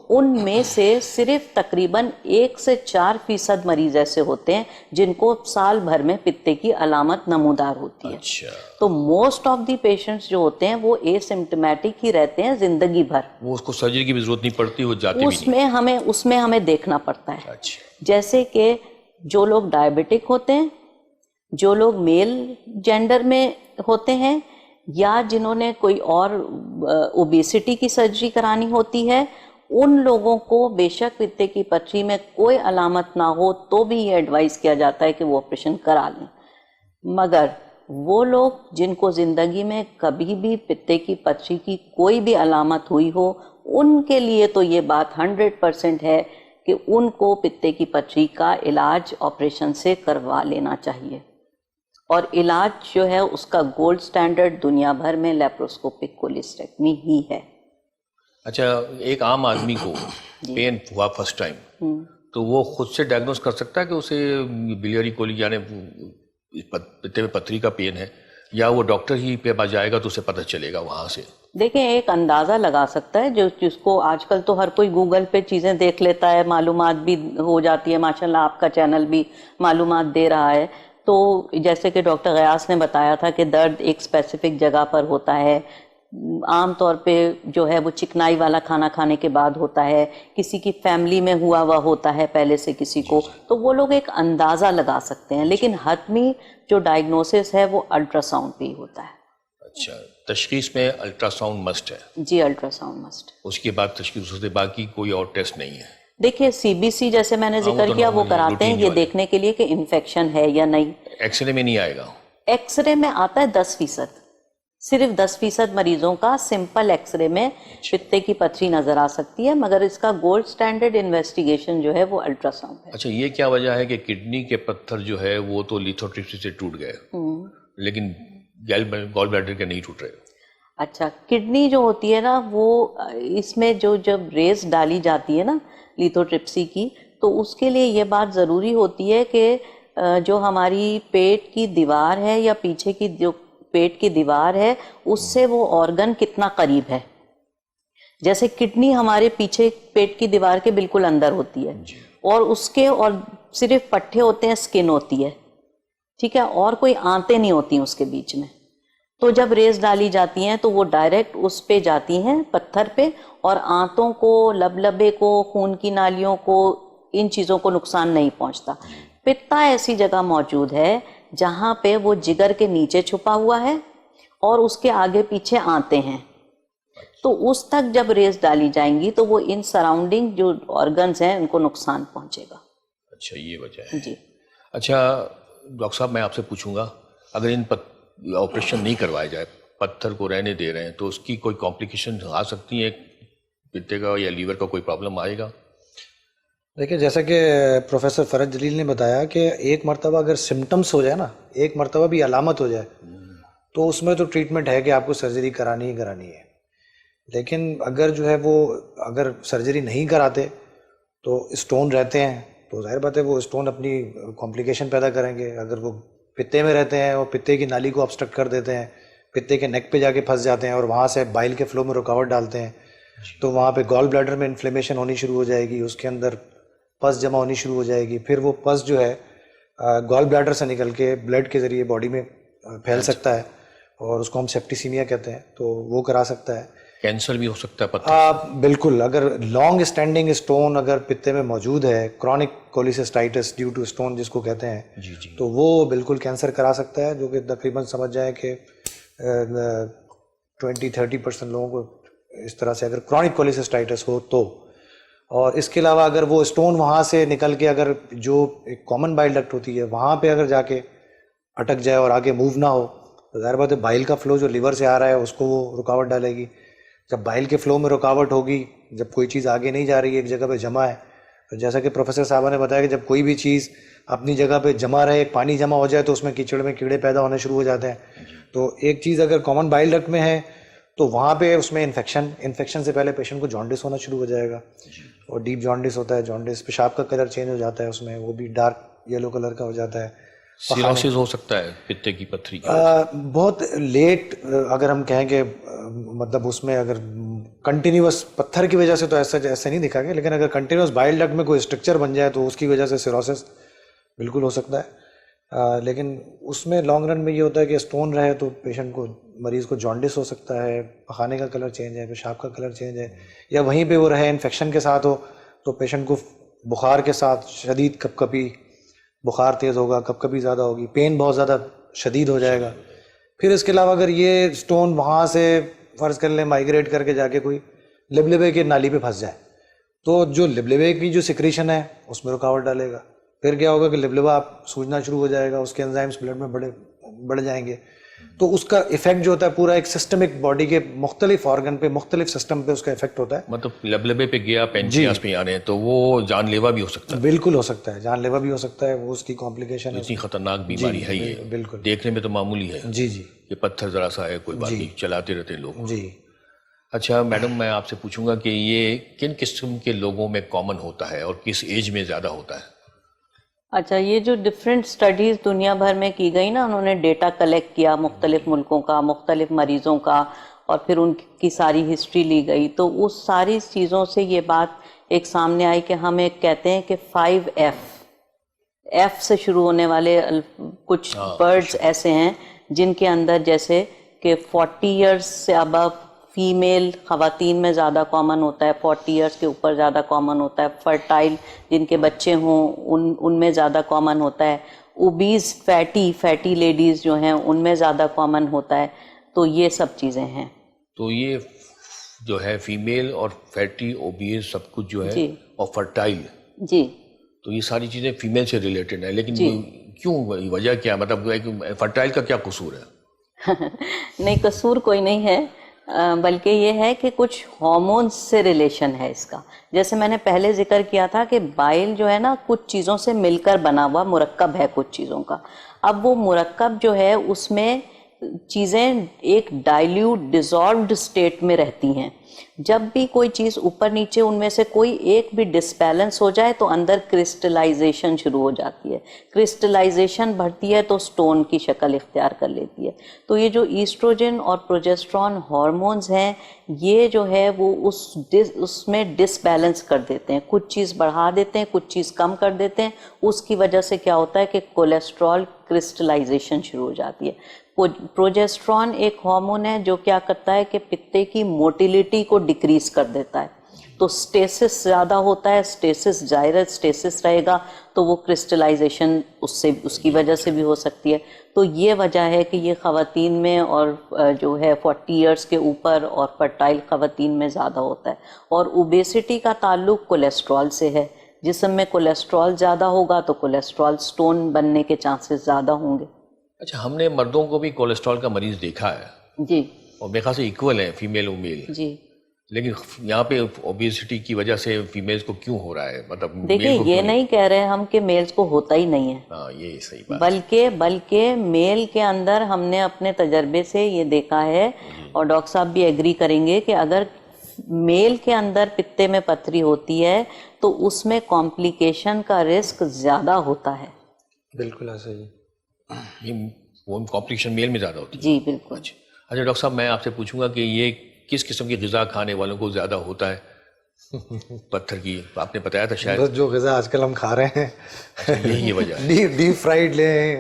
ان میں سے صرف تقریباً 1 سے 4% مریض ایسے ہوتے ہیں جن کو سال بھر میں پتے کی علامت نمودار ہوتی ہے۔ تو موسٹ آف دی پیشنٹس جو ہوتے ہیں وہ اے سمپٹمیٹک ہی رہتے ہیں زندگی بھر، وہ اس کو سرجری کی بھی ضرورت نہیں پڑتی، وہ جاتے بھی نہیں۔ اس میں ہمیں دیکھنا پڑتا ہے، جیسے کہ جو لوگ ڈائبٹک ہوتے ہیں، جو لوگ میل جینڈر میں ہوتے ہیں، یا جنہوں نے کوئی اور اوبیسٹی کی سرجری کرانی ہوتی ہے، ان لوگوں کو بے شک پتے کی پتھری میں کوئی علامت نہ ہو تو بھی یہ ایڈوائز کیا جاتا ہے کہ وہ آپریشن کرا لیں۔ مگر وہ لوگ جن کو زندگی میں کبھی بھی پتے کی پتھری کی کوئی بھی علامت ہوئی ہو، ان کے لیے تو یہ بات 100% ہے کہ ان کو پتے کی پتھری کا علاج آپریشن سے کروا لینا چاہیے، اور علاج جو ہے اس کا گولڈ سٹینڈرڈ دنیا بھر میں لیپروسکوپک کولیسٹیکٹمی ہی ہے۔ اچھا، ایک عام آدمی کو پین ہوا فرسٹ ٹائم تو وہ خود سے ڈائگنوز کر سکتا ہے کہ اسے بلیئری کولی یعنی پتے میں پتھری کا پین ہے، یا وہ ڈاکٹر ہی پہ پاس جائے گا تو اسے پتہ چلے گا وہاں سے؟ دیکھیں ایک اندازہ لگا سکتا ہے جس کو آج کل تو ہر کوئی گوگل پہ چیزیں دیکھ لیتا ہے، معلومات بھی ہو جاتی ہے، ماشاءاللہ آپ کا چینل بھی معلومات دے رہا ہے۔ تو جیسے کہ ڈاکٹر غیاث نے بتایا تھا کہ درد ایک اسپیسیفک جگہ پر ہوتا ہے، عام طور پہ جو ہے وہ چکنائی والا کھانا کھانے کے بعد ہوتا ہے، کسی کی فیملی میں ہوا ہوتا ہے پہلے سے کسی کو، تو وہ لوگ ایک اندازہ لگا سکتے ہیں، لیکن حتمی جو ڈائگنوسس ہے وہ الٹرا ساؤنڈ پہ ہی ہوتا ہے۔ اچھا، تشخیص میں الٹرا ساؤنڈ مسٹ ہے؟ جی الٹرا ساؤنڈ مسٹ۔ اس کے بعد تشخیص ہوتے، باقی کوئی اور ٹیسٹ نہیں ہے؟ دیکھیے سی بی سی جیسے میں نے ذکر کیا وہ کراتے ہیں یہ دیکھنے کے لیے کہ انفیکشن ہے یا نہیں۔ ایکس رے میں نہیں آئے گا؟ ایکس رے میں آتا ہے 10%، صرف 10% مریضوں کا سمپل ایکس رے میں پتے کی پتھری نظر آ سکتی ہے، مگر اس کا گولڈ سٹینڈرڈ انویسٹیگیشن جو ہے وہ الٹرا ساؤنڈ ہے۔ اچھا، یہ کیا وجہ ہے کہ کڈنی کے پتھر جو ہے وہ تو لیتھوٹرپسی سے ٹوٹ گئے لیکن گال بلیڈر کے نہیں ٹوٹ رہے؟ اچھا، کڈنی جو ہوتی ہے نا وہ اس میں جب ریز ڈالی جاتی ہے نا لیتھوٹرپسی کی، تو اس کے لیے یہ بات ضروری ہوتی ہے کہ جو ہماری پیٹ کی دیوار ہے یا پیچھے کی جو پیٹ کی دیوار ہے اس سے وہ آرگن کتنا قریب ہے۔ جیسے کڈنی ہمارے پیچھے پیٹ کی دیوار کے بالکل اندر ہوتی ہے، اور اس کے اور صرف پٹھے ہوتے ہیں، سکن ہوتی ہے، ٹھیک ہے، اور کوئی آنتیں نہیں ہوتی اس کے بیچ میں۔ تو جب ریز ڈالی جاتی ہیں تو وہ ڈائریکٹ اس پہ جاتی ہیں پتھر پہ، اور آنتوں کو، لبے کو، خون کی نالیوں کو، ان چیزوں کو نقصان نہیں پہنچتا۔ پتا ایسی جگہ موجود ہے جہاں پہ وہ جگر کے نیچے چھپا ہوا ہے اور اس کے آگے پیچھے آنتیں ہیں، تو اس تک جب ریز ڈالی جائیں گی تو وہ ان سراؤنڈنگ جو آرگنز ہیں ان کو نقصان پہنچے گا۔ اچھا، یہ وجہ ہے۔ جی اچھا ڈاکٹر صاحب، میں آپ سے پوچھوں گا، اگر ان آپریشن نہیں کروایا جائے، پتھر کو رہنے دے رہے ہیں، تو اس کی کوئی کمپلیکیشن آ سکتی ہیں؟ پتے کا یا لیور کا کوئی پرابلم آئے گا؟ دیکھیے جیسا کہ پروفیسر فرج جلیل نے بتایا کہ ایک مرتبہ اگر سمٹمس ہو جائے نا، ایک مرتبہ بھی علامت ہو جائے تو اس میں تو ٹریٹمنٹ ہے کہ آپ کو سرجری کرانی ہی کرانی ہے. لیکن اگر جو ہے وہ اگر سرجری نہیں کراتے تو اسٹون رہتے ہیں تو ظاہر بات ہے وہ اسٹون اپنی کمپلیکیشن پیدا کریں گے. اگر وہ پتے میں رہتے ہیں اور پتے کی نالی کو obstruct کر دیتے ہیں، پتے کے نیک پہ جا کے پھنس جاتے ہیں اور وہاں سے بائل کے فلو میں رکاوٹ ڈالتے ہیں، تو وہاں پہ گال بلیڈر میں انفلیمیشن ہونی شروع ہو جائے گی، اس کے اندر پس جمع ہونی شروع ہو جائے گی. پھر وہ پس جو ہے گال بلیڈر سے نکل کے بلڈ کے ذریعے باڈی میں پھیل سکتا ہے اور اس کو ہم سیپٹیسیمیا کہتے ہیں، تو وہ کرا سکتا ہے. کینسر بھی ہو سکتا ہے پتھر. بالکل، اگر لانگ اسٹینڈنگ اسٹون اگر پتے میں موجود ہے، کرونک کولیسسٹائٹس ڈیو ٹو اسٹون جس کو کہتے ہیں، تو وہ بالکل کینسر کرا سکتا ہے، جو کہ تقریباً سمجھ جائیں کہ 20-30% لوگوں کو اس طرح سے اگر کرونک کولیسسٹائٹس ہو تو. اور اس کے علاوہ اگر وہ اسٹون وہاں سے نکل کے اگر جو ایک کامن بائل ڈکٹ ہوتی ہے وہاں پہ اگر جا کے اٹک جائے اور آگے موو نہ ہو تو ظاہر بات ہے بائل کا فلو جو لیور سے آ رہا ہے اس کو وہ رکاوٹ ڈالے گی. جب بائل کے فلو میں رکاوٹ ہوگی، جب کوئی چیز آگے نہیں جا رہی ہے، ایک جگہ پہ جمع ہے، تو جیسا کہ پروفیسر صاحبہ نے بتایا کہ جب کوئی بھی چیز اپنی جگہ پہ جمع رہے، پانی جمع ہو جائے تو اس میں کیچڑ میں کیڑے پیدا ہونے شروع ہو جاتے ہیں. تو ایک چیز اگر کامن بائل ڈکٹ میں ہے تو وہاں پہ اس میں انفیکشن سے پہلے پیشنٹ کو جانڈس ہونا شروع ہو جائے گا، اور ڈیپ جانڈس ہوتا ہے. جانڈس پیشاب کا کلر چینج ہو جاتا ہے، اس میں وہ بھی ڈارک یلو کلر کا ہو جاتا ہے. سیروسس ہو سکتا ہے پتے کی پتھری کا. بہت لیٹ اگر ہم کہیں کہ مطلب اس میں اگر کنٹینیوس پتھر کی وجہ سے تو ایسا نہیں دکھا گیا، لیکن اگر کنٹینیوس بائل ڈکٹ میں کوئی اسٹرکچر بن جائے تو اس کی وجہ سے سیروسس بالکل ہو سکتا ہے. لیکن اس میں لانگ رن میں یہ ہوتا ہے کہ اسٹون رہے تو پیشنٹ کو، مریض کو جانڈس ہو سکتا ہے، پخانے کا کلر چینج ہے، پیشاب کا کلر چینج ہے، یا وہیں پہ وہ رہے انفیکشن کے ساتھ ہو تو پیشنٹ کو بخار کے ساتھ شدید کپ کپی، بخار تیز ہوگا، کپ کپی زیادہ ہوگی، پین بہت زیادہ شدید ہو جائے گا. پھر اس کے علاوہ اگر یہ اسٹون وہاں سے فرض کر لیں مائگریٹ کر کے جا کے کوئی لبلبے کی نالی پہ پھنس جائے تو جو لبلبے کی جو سیکریشن ہے اس میں رکاوٹ ڈالے گا. پھر کیا ہوگا کہ لبلبا آپ سوجنا شروع ہو جائے گا، اس کے انزائمس بلڈ میں بڑھ جائیں گے، تو اس کا ایفیکٹ جو ہوتا ہے پورا ایک سسٹمک باڈی کے مختلف آرگن پہ، مختلف سسٹم پہ اس کا ایفیکٹ ہوتا ہے. مطلب لبلبے پہ گیا، پینکریاس پہ آ رہے ہیں تو وہ جان لیوا بھی ہو سکتا ہے. بالکل ہو سکتا ہے، جان لیوا بھی ہو سکتا ہے، وہ اس کی کمپلیکیشن ہے. اتنی خطرناک بیماری ہے یہ. بالکل دیکھنے میں تو معمولی ہے جی یہ پتھر ذرا سا ہے، کوئی بات نہیں، چلاتے رہتے لوگ. جی. اچھا میڈم، میں آپ سے پوچھوں گا کہ یہ کن قسم کے لوگوں میں کامن ہوتا ہے اور کس ایج میں زیادہ ہوتا ہے؟ اچھا، یہ جو ڈفرینٹ اسٹڈیز دنیا بھر میں کی گئی نا، انہوں نے ڈیٹا کلیکٹ کیا مختلف ملکوں کا، مختلف مریضوں کا، اور پھر ان کی ساری ہسٹری لی گئی، تو اس ساری چیزوں سے یہ بات ایک سامنے آئی کہ ہم ایک کہتے ہیں کہ 5F سے شروع ہونے والے کچھ برڈز ایسے ہیں جن کے اندر جیسے کہ 40 ایئرس سے ابو فیمیل خواتین میں زیادہ کامن ہوتا ہے، 40 ایئرس کے اوپر زیادہ کامن ہوتا ہے، فرٹائل جن کے بچے ہوں ان میں زیادہ کامن ہوتا ہے، اوبیز فیٹی لیڈیز جو ہیں ان میں زیادہ کامن ہوتا ہے. تو یہ سب چیزیں ہیں. تو یہ جو ہے فیمیل اور فیٹی، اوبیز، سب کچھ جو ہے جی. اور فرٹائل، جی. تو یہ ساری چیزیں فیمیل سے ریلیٹڈ ہیں، لیکن کیوں، وجہ کیا، مطلب فرٹائل کا کیا قصور ہے؟ نہیں، قصور کوئی نہیں ہے، بلکہ یہ ہے کہ کچھ ہارمونز سے ریلیشن ہے اس کا. جیسے میں نے پہلے ذکر کیا تھا کہ بائل جو ہے نا کچھ چیزوں سے مل کر بنا ہوا مرکب ہے کچھ چیزوں کا. اب وہ مرکب جو ہے اس میں چیزیں ایک ڈائلیوٹ ڈیزالوڈ اسٹیٹ میں رہتی ہیں. جب بھی کوئی چیز اوپر نیچے ان میں سے کوئی ایک بھی ڈسبیلنس ہو جائے تو اندر کرسٹلائزیشن شروع ہو جاتی ہے. کرسٹلائزیشن بڑھتی ہے تو سٹون کی شکل اختیار کر لیتی ہے. تو یہ جو ایسٹروجن اور پروجسٹرون ہارمونز ہیں یہ جو ہے وہ اس میں ڈس بیلنس کر دیتے ہیں، کچھ چیز بڑھا دیتے ہیں، کچھ چیز کم کر دیتے ہیں. اس کی وجہ سے کیا ہوتا ہے کہ کولیسٹرول کرسٹلائزیشن شروع ہو جاتی ہے. پروجسٹرون ایک ہارمون ہے جو کیا کرتا ہے کہ پتے کی موٹیلیٹی کو ڈیکریز کر دیتا ہے. تو سٹیسس زیادہ ہوتا ہے، سٹیسس ظاہر سٹیسس رہے گا تو وہ کرسٹلائزیشن اس کی وجہ سے بھی ہو سکتی ہے. تو یہ وجہ ہے کہ یہ خواتین میں اور جو ہے 40 ایئرس کے اوپر اور فرٹائل خواتین میں زیادہ ہوتا ہے. اور اوبیسٹی کا تعلق کولیسٹرول سے ہے. جسم میں کولیسٹرول زیادہ ہوگا تو کولیسٹرول سٹون بننے کے چانسز زیادہ ہوں گے. اچھا، ہم نے مردوں کو بھی کولیسٹرول کا مریض دیکھا ہے جی، اور میرے خیال سے ایکول ہیں فیمیل اور میل. جی. لیکن یہاں پہ اوبیسٹی کی وجہ سے فیمیلز کو کیوں ہو رہا ہے؟ مطلب دیکھیے یہ نہیں کہہ رہے ہم کہ میلز کو ہوتا ہی نہیں ہے، ہاں یہ صحیح بات، بلکہ میل کے اندر ہم نے اپنے تجربے سے یہ دیکھا ہے، اور ڈاکٹر صاحب بھی ایگری کریں گے کہ اگر میل کے اندر پتے میں پتھری ہوتی ہے تو اس میں کمپلیکیشن کا رسک زیادہ ہوتا ہے۔ بالکل ایسا ہی یہ وہ کمپلیکیشن میل میں زیادہ ہوتی ہے۔ جی بالکل۔ اچھا ڈاکٹر صاحب میں آپ سے پوچھوں گا کہ یہ کس قسم کی غذا کھانے والوں کو زیادہ ہوتا ہے پتھر کی؟ آپ نے بتایا تھا شاید، بس جو غذا آج کل ہم کھا رہے ہیں یہی وجہ ہے، ڈیپ فرائیڈ لیں،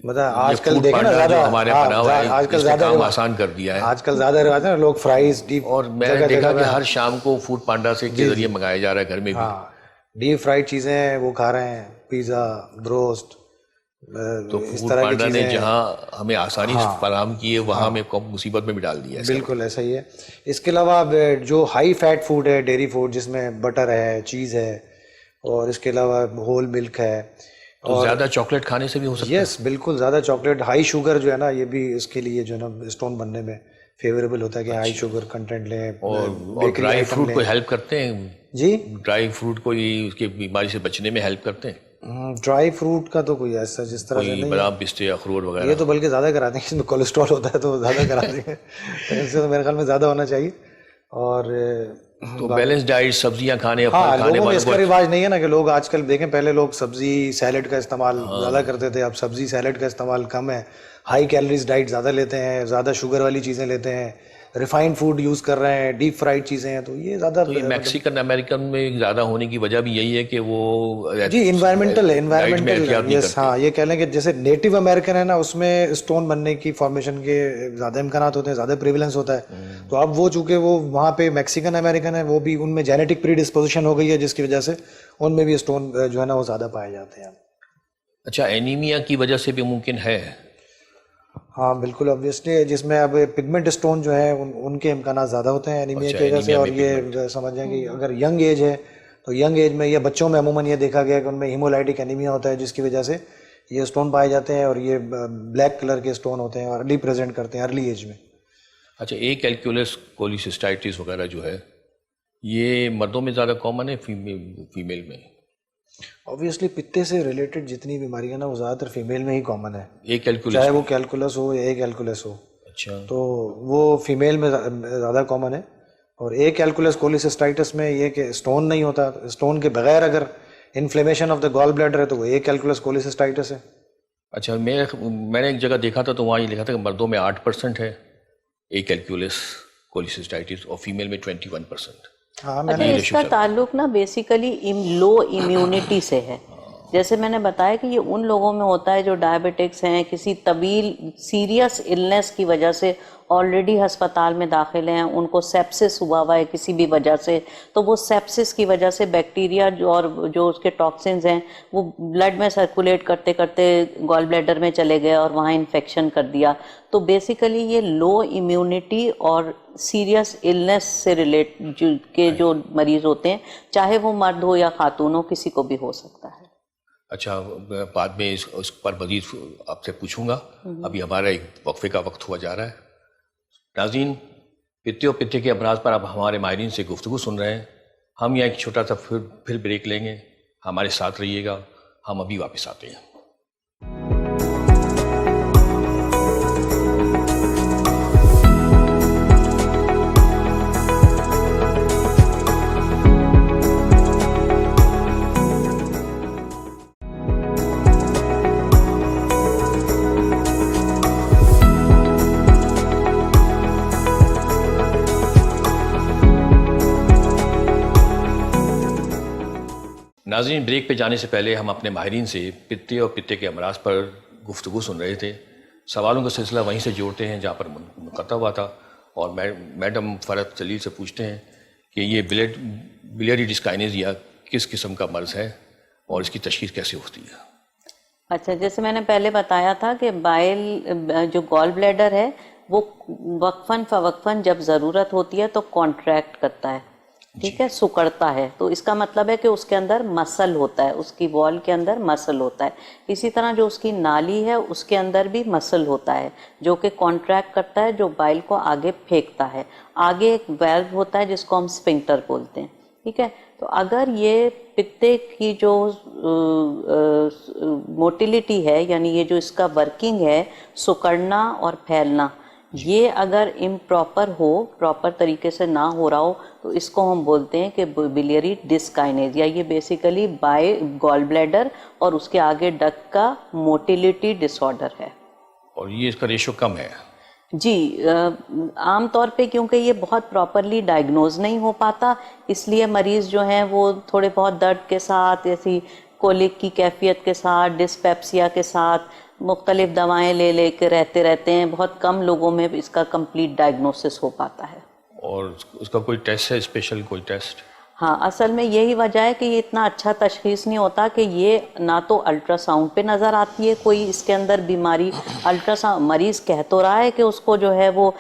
مطلب آج کل دیکھیں نا جو زیادہ ہمارے بنا ہوا ہے آج کل اس نے زیادہ کام آسان کر دیا ہے۔ آج کل زیادہ رواج ہے نا، لوگ فرائز ڈیپ، اور میں نے دیکھا کہ ہر شام کو فوڈ پانڈا سے کے ذریعے منگایا جا رہا ہے گھر میں بھی۔ ہاں ڈیپ فرائڈ چیزیں ہیں وہ کھا رہے ہیں، پیزا، بروسٹ، تو اس فوڈ طرح کی پانڈا نے چیزیں۔ جہاں ہمیں آسانی فراہم کی ہے وہاں ہمیں مصیبت میں بھی ڈال دیا ہے۔ بالکل ایسا ہی ہے۔ اس کے علاوہ جو ہائی فیٹ فوڈ ہے، ڈیری فوڈ جس میں بٹر ہے، چیز ہے، اور اس کے علاوہ ہول ملک ہے، تو زیادہ چاکلیٹ کھانے سے بھی ہو سکتا ہے؟ یس بالکل، زیادہ چاکلیٹ، ہائی شوگر جو ہے نا، یہ بھی اس کے لیے جو ہے نا اسٹون بننے میں فیوریبل ہوتا ہے کہ ہائی شوگر کنٹینٹ لیں۔ اور ڈرائی فروٹ کو ہیلپ کرتے ہیں؟ جی ڈرائی فروٹ کو اس کی بیماری سے بچنے میں ہیلپ کرتے ہیں؟ ڈرائی فروٹ کا تو کوئی ایسا جس طرح سے نہیں، بادام پستے اخروٹ وغیرہ؟ یہ تو بلکہ زیادہ کراتے ہیں، اس میں کولیسٹرول ہوتا ہے تو زیادہ کراتے ہیں، ان سے تو میرے خیال میں زیادہ ہونا چاہیے۔ اور تو بیلنس ڈائٹ، سبزیاں کھانے، ہاں، کھانے لوگوں میں اس کا والوں رواج نہیں ہے نا کہ لوگ آج کل دیکھیں، پہلے لوگ سبزی سیلڈ کا استعمال زیادہ کرتے تھے، اب سبزی سیلڈ کا استعمال کم ہے، ہائی کیلریز ڈائٹ زیادہ لیتے ہیں، زیادہ شوگر والی چیزیں لیتے ہیں، ریفائنڈ فوڈ یوز کر رہے ہیں، ڈیپ فرائڈ چیزیں ہیں، تو یہ زیادہ تو یہ میکسیکن امریکن میں زیادہ ہونے کی وجہ بھی یہی ہے کہ وہ جی انوائرمنٹل، یس ہاں، یہ کہہ لیں کہ جیسے نیٹو امریکن ہے نا، اس میں اسٹون بننے کی فارمیشن کے زیادہ امکانات ہوتے ہیں، زیادہ پریویلنس ہوتا ہے، تو اب وہ چونکہ وہ وہاں پہ میکسیکن امریکن ہے، وہ بھی ان میں جینیٹک پری ڈسپوزیشن ہو گئی ہے، جس کی وجہ سے ان میں بھی اسٹون جو ہے نا وہ زیادہ پائے جاتے ہیں۔ اچھا اینیمیا کی وجہ سے بھی ممکن ہے؟ ہاں بالکل، obviously جس میں اب پگمنٹ اسٹون جو ہے ان کے امکانات زیادہ ہوتے ہیں اینیمیا کی وجہ سے، اور یہ سمجھ جائیں کہ اگر ینگ ایج ہے تو ینگ ایج میں، یہ بچوں میں عموماً یہ دیکھا گیا کہ ان میں ہیمولائٹک اینیمیا ہوتا ہے، جس کی وجہ سے یہ اسٹون پائے جاتے ہیں، اور یہ بلیک کلر کے اسٹون ہوتے ہیں، ارلی پریزنٹ کرتے ہیں ارلی ایج میں۔ اچھا اے کیلکولس کولیسسٹائٹس وغیرہ جو ہے یہ مردوں میں زیادہ کامن ہے فیمیل میں؟ اوبویسلی پتے سے ریلیٹڈ جتنی بیماریاں نا وہ زیادہ تر فیمیل میں ہی کامن ہے، اے کیلکولس، چاہے وہ کیلکولس ہو یا اے کیلکولس ہو، اچھا تو وہ فیمیل میں زیادہ کامن ہے۔ اور اے کیلکولس کولیسسٹائٹس میں یہ کہ اسٹون نہیں ہوتا، اسٹون کے بغیر اگر انفلیمیشن آف دا گال بلیڈر ہے تو وہ اے کیلکولس کولیسسٹائٹس ہے۔ اچھا میں نے ایک جگہ دیکھا تھا تو وہاں یہ لکھا تھا کہ مردوں میں 8% ہے اے کیلکولس کولیسسٹائٹس اور فیمیل میں 21%۔ ہاں اچھا اس کا تعلق نا بیسیکلی لو امیونٹی سے ہے، جیسے میں نے بتایا کہ یہ ان لوگوں میں ہوتا ہے جو ڈائبٹکس ہیں، کسی طویل سیریس النس کی وجہ سے آلریڈی ہسپتال میں داخل ہیں، ان کو سیپسس ہوا ہے کسی بھی وجہ سے، تو وہ سیپسس کی وجہ سے بیکٹیریا اور جو اس کے ٹاکسنز ہیں وہ بلڈ میں سرکولیٹ کرتے کرتے گال بلیڈر میں چلے گئے اور وہاں انفیکشن کر دیا۔ تو بیسیکلی یہ لو امیونٹی اور سیریس النس سے ریلیٹ کے جو مریض ہوتے ہیں، چاہے وہ مرد ہو یا خاتون ہو، کسی کو بھی ہو سکتا ہے۔ اچھا بعد میں اس پر مزید آپ سے پوچھوں گا، ابھی ہمارا ایک وقفے کا وقت ہوا جا رہا ہے۔ ناظرین، پتے اور پتے کے امراض پر اب ہمارے ماہرین سے گفتگو سن رہے ہیں، ہم یہاں ایک چھوٹا سا پھر بریک لیں گے، ہمارے ساتھ رہیے گا، ہم ابھی واپس آتے ہیں۔ ناظرین، بریک پہ جانے سے پہلے ہم اپنے ماہرین سے پتے اور پتے کے امراض پر گفتگو سن رہے تھے۔ سوالوں کا سلسلہ وہیں سے جوڑتے ہیں جہاں پر منقطع ہوا تھا، اور میڈم فرحت جلیل سے پوچھتے ہیں کہ یہ بلیری ڈسکائنیزیا کس قسم کا مرض ہے اور اس کی تشخیص کیسے ہوتی ہے؟ اچھا، جیسے میں نے پہلے بتایا تھا کہ بائل جو گال بلیڈر ہے وہ وقفاً فوقفاً جب ضرورت ہوتی ہے تو کانٹریکٹ کرتا ہے، ٹھیک ہے, سکڑتا ہے, تو اس کا مطلب ہے کہ اس کے اندر مسل ہوتا ہے, اس کی وال کے اندر مسل ہوتا ہے. اسی طرح جو اس کی نالی ہے اس کے اندر بھی مسل ہوتا ہے جو کہ کانٹریکٹ کرتا ہے, جو بائل کو آگے پھینکتا ہے. آگے ایک ویلو ہوتا ہے جس کو ہم اسفنکٹر بولتے ہیں. ٹھیک ہے, تو اگر یہ پتے کی جو موٹیلیٹی ہے, یعنی یہ جو اس کا ورکنگ ہے, سکڑنا اور پھیلنا, یہ اگر امپراپر ہو, پراپر طریقے سے نہ ہو رہا ہو, تو اس کو ہم بولتے ہیں کہ بلیری ڈسکائنیزیا. یہ بیسیکلی بائی گال بلیڈر اور اس کے آگے ڈک کا موٹیلیٹی ڈس آرڈر ہے. اور یہ اس کا ریشو کم ہے؟ جی, عام طور پہ کیونکہ یہ بہت پراپرلی ڈائگنوز نہیں ہو پاتا, اس لیے مریض جو ہیں وہ تھوڑے بہت درد کے ساتھ, ایسی کولک کی کیفیت کے ساتھ, ڈسپیپسیا کے ساتھ مختلف دوائیں لے لے کے رہتے ہیں. بہت کم لوگوں میں اس کا کمپلیٹ ڈائگنوسس ہو پاتا ہے. اور اس کا کوئی ٹیسٹ ہے, اسپیشل کوئی ٹیسٹ؟ ہاں, اصل میں یہی وجہ ہے کہ یہ اتنا اچھا تشخیص نہیں ہوتا کہ یہ نہ تو الٹرا ساؤنڈ پہ نظر آتی ہے کوئی اس کے اندر بیماری. الٹرا ساؤنڈ مریض کہہ تو رہا ہے کہ اس کو جو ہے وہ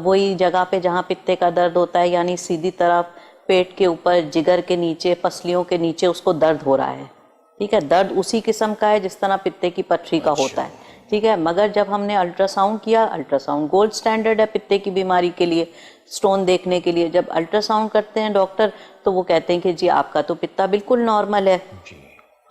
وہی جگہ پہ جہاں پتے کا درد ہوتا ہے, یعنی سیدھی طرف پیٹ کے اوپر, جگر کے نیچے, پسلیوں کے نیچے اس کو درد ہو رہا ہے. ٹھیک ہے, درد اسی قسم کا ہے جس طرح پتے کی پتھری کا ہوتا ہے. ٹھیک ہے, مگر جب ہم نے الٹرا ساؤنڈ کیا, الٹرا ساؤنڈ گولڈ سٹینڈرڈ ہے پتے کی بیماری کے لیے, سٹون دیکھنے کے لیے. جب الٹرا ساؤنڈ کرتے ہیں ڈاکٹر تو وہ کہتے ہیں کہ جی آپ کا تو پتا بالکل نارمل ہے,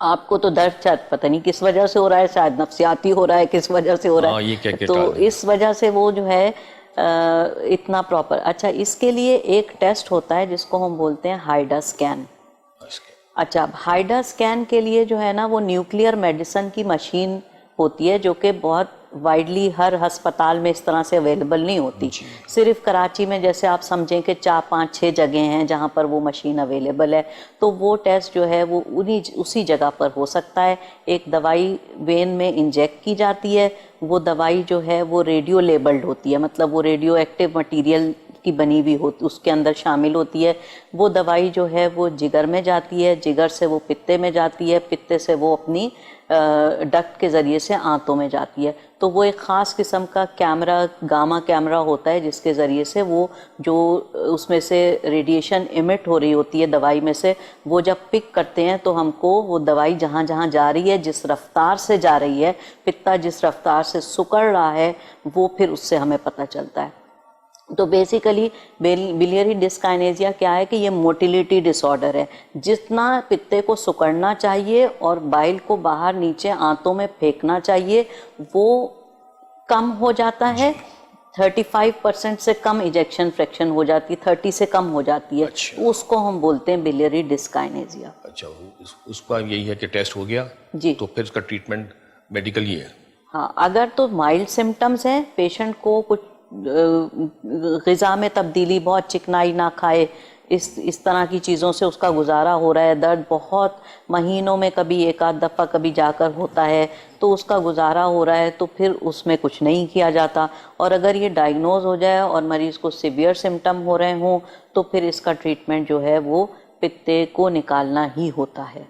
آپ کو تو درد شاید پتہ نہیں کس وجہ سے ہو رہا ہے, شاید نفسیاتی ہو رہا ہے, کس وجہ سے ہو رہا ہے, تو اس وجہ سے وہ جو ہے اتنا پراپر. اچھا, اس کے لیے ایک ٹیسٹ ہوتا ہے جس کو ہم بولتے ہیں ہائیڈا اسکین. اچھا, ہائیڈا اسکین کے لیے جو ہے نا وہ نیوکلیئر میڈیسن کی مشین ہوتی ہے جو کہ بہت وائڈلی ہر ہسپتال میں اس طرح سے اویلیبل نہیں ہوتی. صرف کراچی میں جیسے آپ سمجھیں کہ 4-5-6 جگہیں ہیں جہاں پر وہ مشین اویلیبل ہے, تو وہ ٹیسٹ جو ہے وہ اسی جگہ پر ہو سکتا ہے. ایک دوائی وین میں انجیکٹ کی جاتی ہے, وہ دوائی جو ہے وہ ریڈیو لیبلڈ ہوتی ہے, مطلب وہ ریڈیو ایکٹیو مٹیریل کی بنی ہوئی ہوتی, اس کے اندر شامل ہوتی ہے. وہ دوائی جو ہے وہ جگر میں جاتی ہے, جگر سے وہ پتے میں جاتی ہے, پتے سے وہ اپنی ڈکٹ کے ذریعے سے آنتوں میں جاتی ہے. تو وہ ایک خاص قسم کا کیمرہ, گاما کیمرہ ہوتا ہے جس کے ذریعے سے وہ جو اس میں سے ریڈیشن ایمٹ ہو رہی ہوتی ہے دوائی میں سے, وہ جب پک کرتے ہیں تو ہم کو وہ دوائی جہاں جہاں جا رہی ہے, جس رفتار سے جا رہی ہے, پتا جس رفتار سے سکڑ رہا ہے, وہ پھر اس سے ہمیں پتہ چلتا ہے. تو بیسیکلی بلیری ڈسکائنیزیا کیا ہے کہ یہ موٹیلیٹی ڈس آرڈر ہے. جتنا پتے کو سکڑنا چاہیے اور بائل کو باہر نیچے آنتوں میں پھینکنا چاہیے وہ کم ہو جاتا ہے. 35% سے کم ایجیکشن فریکشن ہو جاتی ہے, 30 سے کم ہو جاتی ہے. اس کو ہم بولتے ہیں بلیری ڈسکائنیزیا. اچھا, اس کا یہی ہے کہ ٹیسٹ ہو گیا جی, تو پھر اس کا ٹریٹمنٹ میڈیکل ہی ہے. ہاں, اگر تو مائلڈ سمٹمز ہیں, پیشنٹ کو کچھ غذا میں تبدیلی, بہت چکنائی نہ کھائے, اس طرح کی چیزوں سے اس کا گزارا ہو رہا ہے, درد بہت مہینوں میں کبھی ایک آدھ دفعہ کبھی جا کر ہوتا ہے, تو اس کا گزارا ہو رہا ہے, تو پھر اس میں کچھ نہیں کیا جاتا. اور اگر یہ ڈائگنوز ہو جائے اور مریض کو سیویئر سمٹم ہو رہے ہوں تو پھر اس کا ٹریٹمنٹ جو ہے وہ پتے کو نکالنا ہی ہوتا ہے.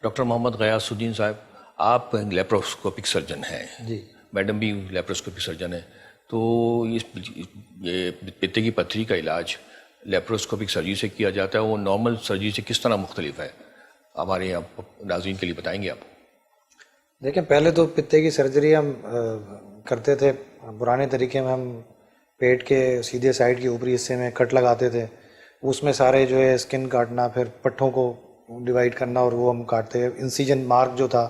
ڈاکٹر محمد غیاث الدین صاحب, آپ لیپروسکوپک سرجن ہیں. جی, میڈم بھی لیپروسکوپک سرجن ہیں, تو یہ پتے کی پتھری کا علاج لیپروسکوپک سرجری سے کیا جاتا ہے, وہ نارمل سرجری سے کس طرح مختلف ہے, ہمارے یہاں ناظرین کے لیے بتائیں گے آپ؟ دیکھیں, پہلے تو پتے کی سرجری ہم کرتے تھے پرانے طریقے میں. ہم پیٹ کے سیدھے سائڈ کے اوپری حصے میں کٹ لگاتے تھے, اس میں سارے جو ہے اسکن کاٹنا, پھر پٹھوں کو ڈیوائڈ کرنا اور وہ ہم کاٹتے. انسیجن مارک جو تھا,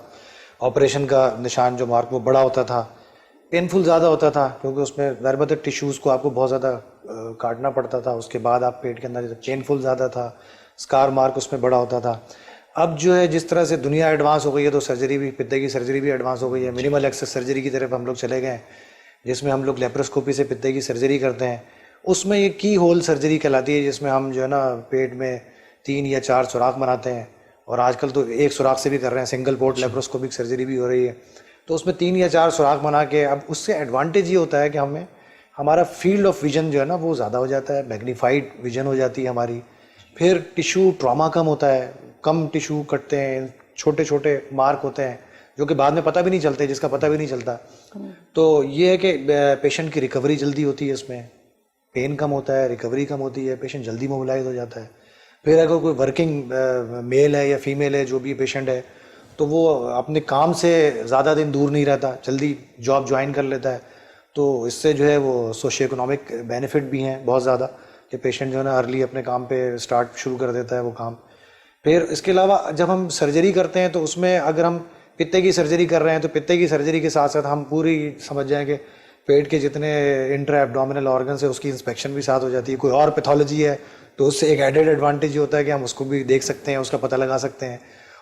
آپریشن کا نشان جو مارک, وہ بڑا ہوتا تھا, پینفل زیادہ ہوتا تھا کیونکہ اس میں ضربت ٹیشوز کو آپ کو بہت زیادہ کاٹنا پڑتا تھا. اس کے بعد آپ پیٹ کے اندر پینفل زیادہ تھا, اسکار مارک اس میں بڑا ہوتا تھا. اب جو ہے جس طرح سے دنیا ایڈوانس ہو گئی ہے تو سرجری بھی, پتے کی سرجری بھی ایڈوانس ہو گئی ہے. منیمل ایکسس سرجری کی طرف ہم لوگ چلے گئے ہیں, جس میں ہم لوگ لیپروسکوپی سے پتے کی سرجری کرتے ہیں. اس میں یہ کی ہول سرجری کہلاتی ہے, جس میں ہم جو ہے نا پیٹ میں 3 یا 4 سوراخ بناتے ہیں, اور آج کل تو 1 سوراخ سے بھی کر رہے ہیں, سنگل پورٹ لیپروسکوپک سرجری بھی ہو رہی ہے. تو اس میں 3 یا 4 سوراخ بنا کے, اب اس سے ایڈوانٹیج یہ ہوتا ہے کہ ہمارا فیلڈ آف ویژن جو ہے نا وہ زیادہ ہو جاتا ہے, میگنیفائڈ ویژن ہو جاتی ہے ہماری. پھر ٹیشو ٹراما کم ہوتا ہے, کم ٹیشو کٹتے ہیں, چھوٹے چھوٹے مارک ہوتے ہیں جو کہ بعد میں پتہ بھی نہیں چلتے, جس کا پتہ بھی نہیں چلتا. تو یہ ہے کہ پیشنٹ کی ریکوری جلدی ہوتی ہے, اس میں پین کم ہوتا ہے, ریکوری کم ہوتی ہے, پیشنٹ جلدی موبلائز ہو جاتا ہے. پھر اگر کوئی ورکنگ میل ہے یا فیمیل ہے جو بھی پیشنٹ ہے تو وہ اپنے کام سے زیادہ دن دور نہیں رہتا, جلدی جاب جوائن کر لیتا ہے, تو اس سے جو ہے وہ سوشو اکنامک بینیفٹ بھی ہیں بہت زیادہ کہ پیشنٹ جو ہے نا ارلی اپنے کام پہ اسٹارٹ شروع کر دیتا ہے وہ کام. پھر اس کے علاوہ جب ہم سرجری کرتے ہیں تو اس میں اگر ہم پتے کی سرجری کر رہے ہیں تو پتے کی سرجری کے ساتھ ساتھ ہم پوری سمجھ جائیں کہ پیٹ کے جتنے انٹرا ایبڈومینل آرگنس ہے اس کی انسپیکشن بھی ساتھ ہو جاتی ہے. کوئی اور پیتھولوجی ہے تو اس سے ایک ایڈیڈ ایڈوانٹیج یہ ہوتا ہے کہ ہم اس کو بھی دیکھ سکتے ہیں, اس کا پتہ لگا سکتے ہیں.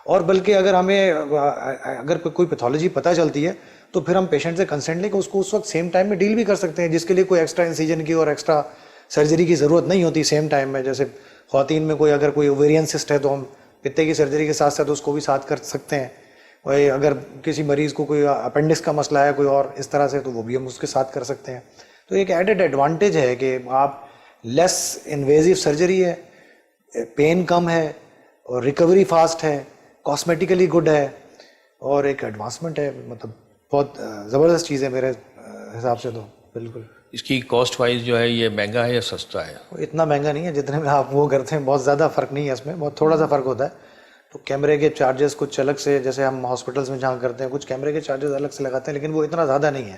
اور بلکہ اگر ہمیں اگر کوئی پیتھولوجی پتہ چلتی ہے تو پھر ہم پیشنٹ سے کنسنٹ لے کے اس کو اس وقت سیم ٹائم میں ڈیل بھی کر سکتے ہیں, جس کے لیے کوئی ایکسٹرا انسیجن کی اور ایکسٹرا سرجری کی ضرورت نہیں ہوتی سیم ٹائم میں. جیسے خواتین میں کوئی اگر کوئی اوویرین سسٹ ہے تو ہم پتے کی سرجری کے ساتھ ساتھ اس کو بھی ساتھ کر سکتے ہیں. وہی اگر کسی مریض کو کوئی اپینڈکس کا مسئلہ ہے کوئی اور اس طرح سے تو وہ بھی ہم اس کے ساتھ کر سکتے ہیں. تو ایک ایڈڈ ایڈوانٹیج ہے کہ آپ لیس انویزیو سرجری ہے, پین کم ہے اور ریکوری فاسٹ ہے, کاسمیٹیکلی گڈ ہے اور ایک ایڈوانسمنٹ ہے. مطلب بہت زبردست چیز ہے میرے حساب سے تو. بالکل. اس کی کاسٹ وائز جو ہے یہ مہنگا ہے یا سستا ہے؟ اتنا مہنگا نہیں ہے جتنے میں آپ وہ کرتے ہیں, بہت زیادہ فرق نہیں ہے اس میں, بہت تھوڑا سا فرق ہوتا ہے. تو کیمرے کے چارجز کچھ الگ سے, جیسے ہم ہاسپٹلس میں جہاں کرتے ہیں کچھ کیمرے کے چارجز الگ سے لگاتے ہیں, لیکن وہ اتنا زیادہ نہیں ہے